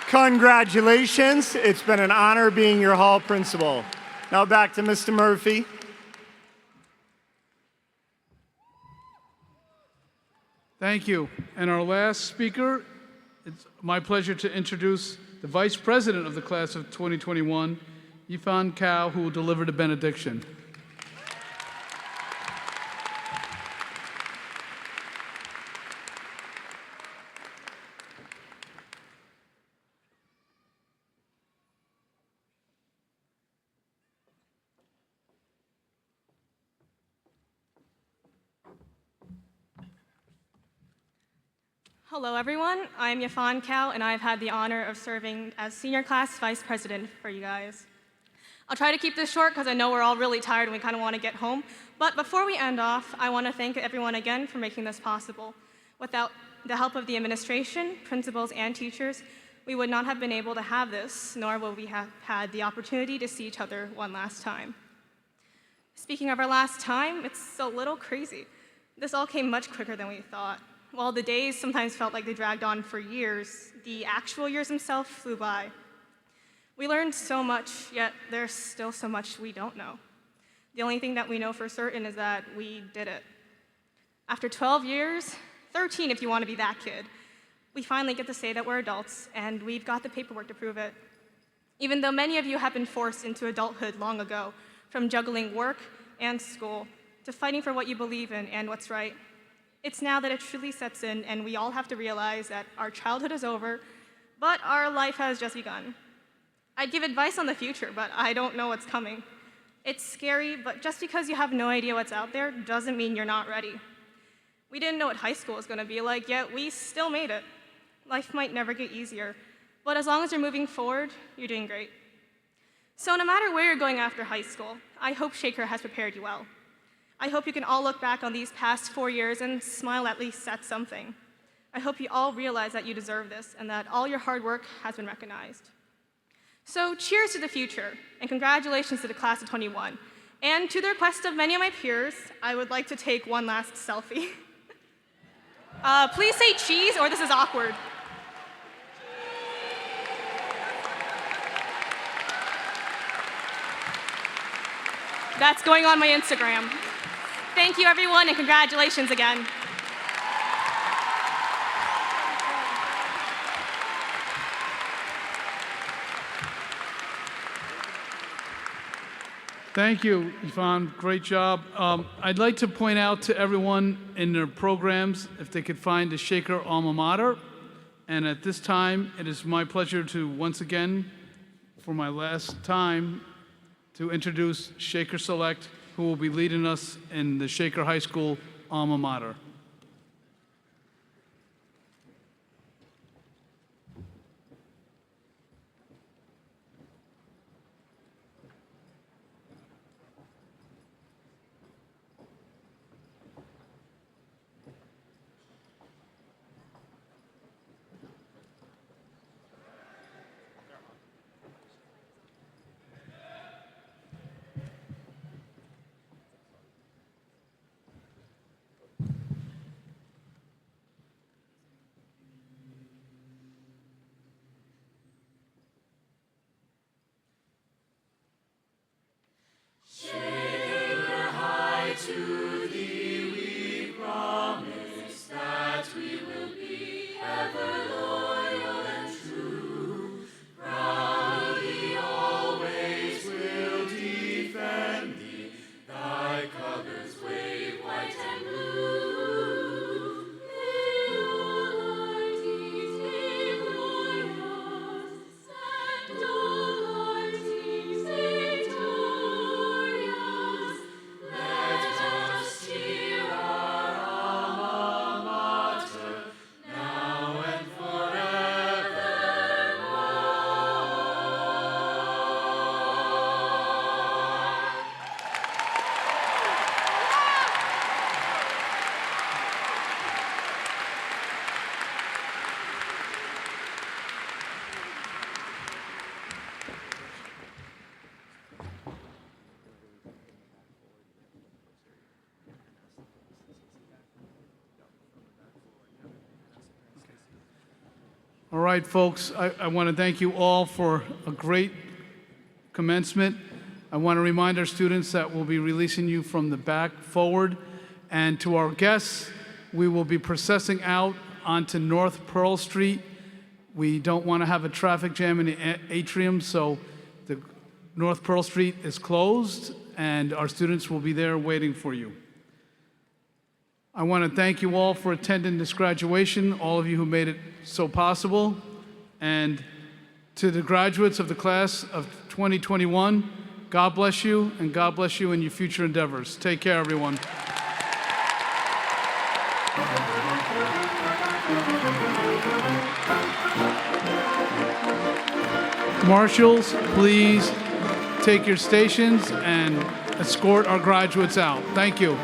Congratulations. It's been an honor being your hall principal. Now back to Mr. Murphy. Thank you. And our last speaker, it's my pleasure to introduce the Vice President of the class of 2021, Yifan Kao, who will deliver the benediction. Hello, everyone. I'm Yifan Kao, and I've had the honor of serving as Senior Class Vice President for you guys. I'll try to keep this short because I know we're all really tired and we kind of want to get home. But before we end off, I want to thank everyone again for making this possible. Without the help of the administration, principals, and teachers, we would not have been able to have this, nor would we have had the opportunity to see each other one last time. Speaking of our last time, it's a little crazy. This all came much quicker than we thought. While the days sometimes felt like they dragged on for years, the actual years themselves flew by. We learned so much, yet there's still so much we don't know. The only thing that we know for certain is that we did it. After 12 years, 13 if you want to be that kid, we finally get to say that we're adults, and we've got the paperwork to prove it. Even though many of you have been forced into adulthood long ago, from juggling work and school to fighting for what you believe in and what's right, it's now that it truly sets in, and we all have to realize that our childhood is over, but our life has just begun. I'd give advice on the future, but I don't know what's coming. It's scary, but just because you have no idea what's out there doesn't mean you're not ready. We didn't know what high school was going to be like, yet we still made it. Life might never get easier, but as long as you're moving forward, you're doing great. So no matter where you're going after high school, I hope Shaker has prepared you well. I hope you can all look back on these past 4 years and smile at least at something. I hope you all realize that you deserve this and that all your hard work has been recognized. So cheers to the future, and congratulations to the class of 21. And to the request of many of my peers, I would like to take one last selfie. Please say cheese, or this is awkward. That's going on my Instagram. Thank you, everyone, and congratulations again. Thank you, Yvonne. Great job. I'd like to point out to everyone in their programs if they could find the Shaker alma mater. And at this time, it is my pleasure to once again, for my last time, to introduce Shaker Select, who will be leading us in the Shaker High School alma mater. All right, folks, I want to thank you all for a great commencement. I want to remind our students that we'll be releasing you from the back forward. And to our guests, we will be processing out onto North Pearl Street. We don't want to have a traffic jam in the atrium, so the North Pearl Street is closed, and our students will be there waiting for you. I want to thank you all for attending this graduation, all of you who made it so possible. And to the graduates of the class of 2021, God bless you, and God bless you in your future endeavors. Take care, everyone. Marshals, please take your stations and escort our graduates out. Thank you.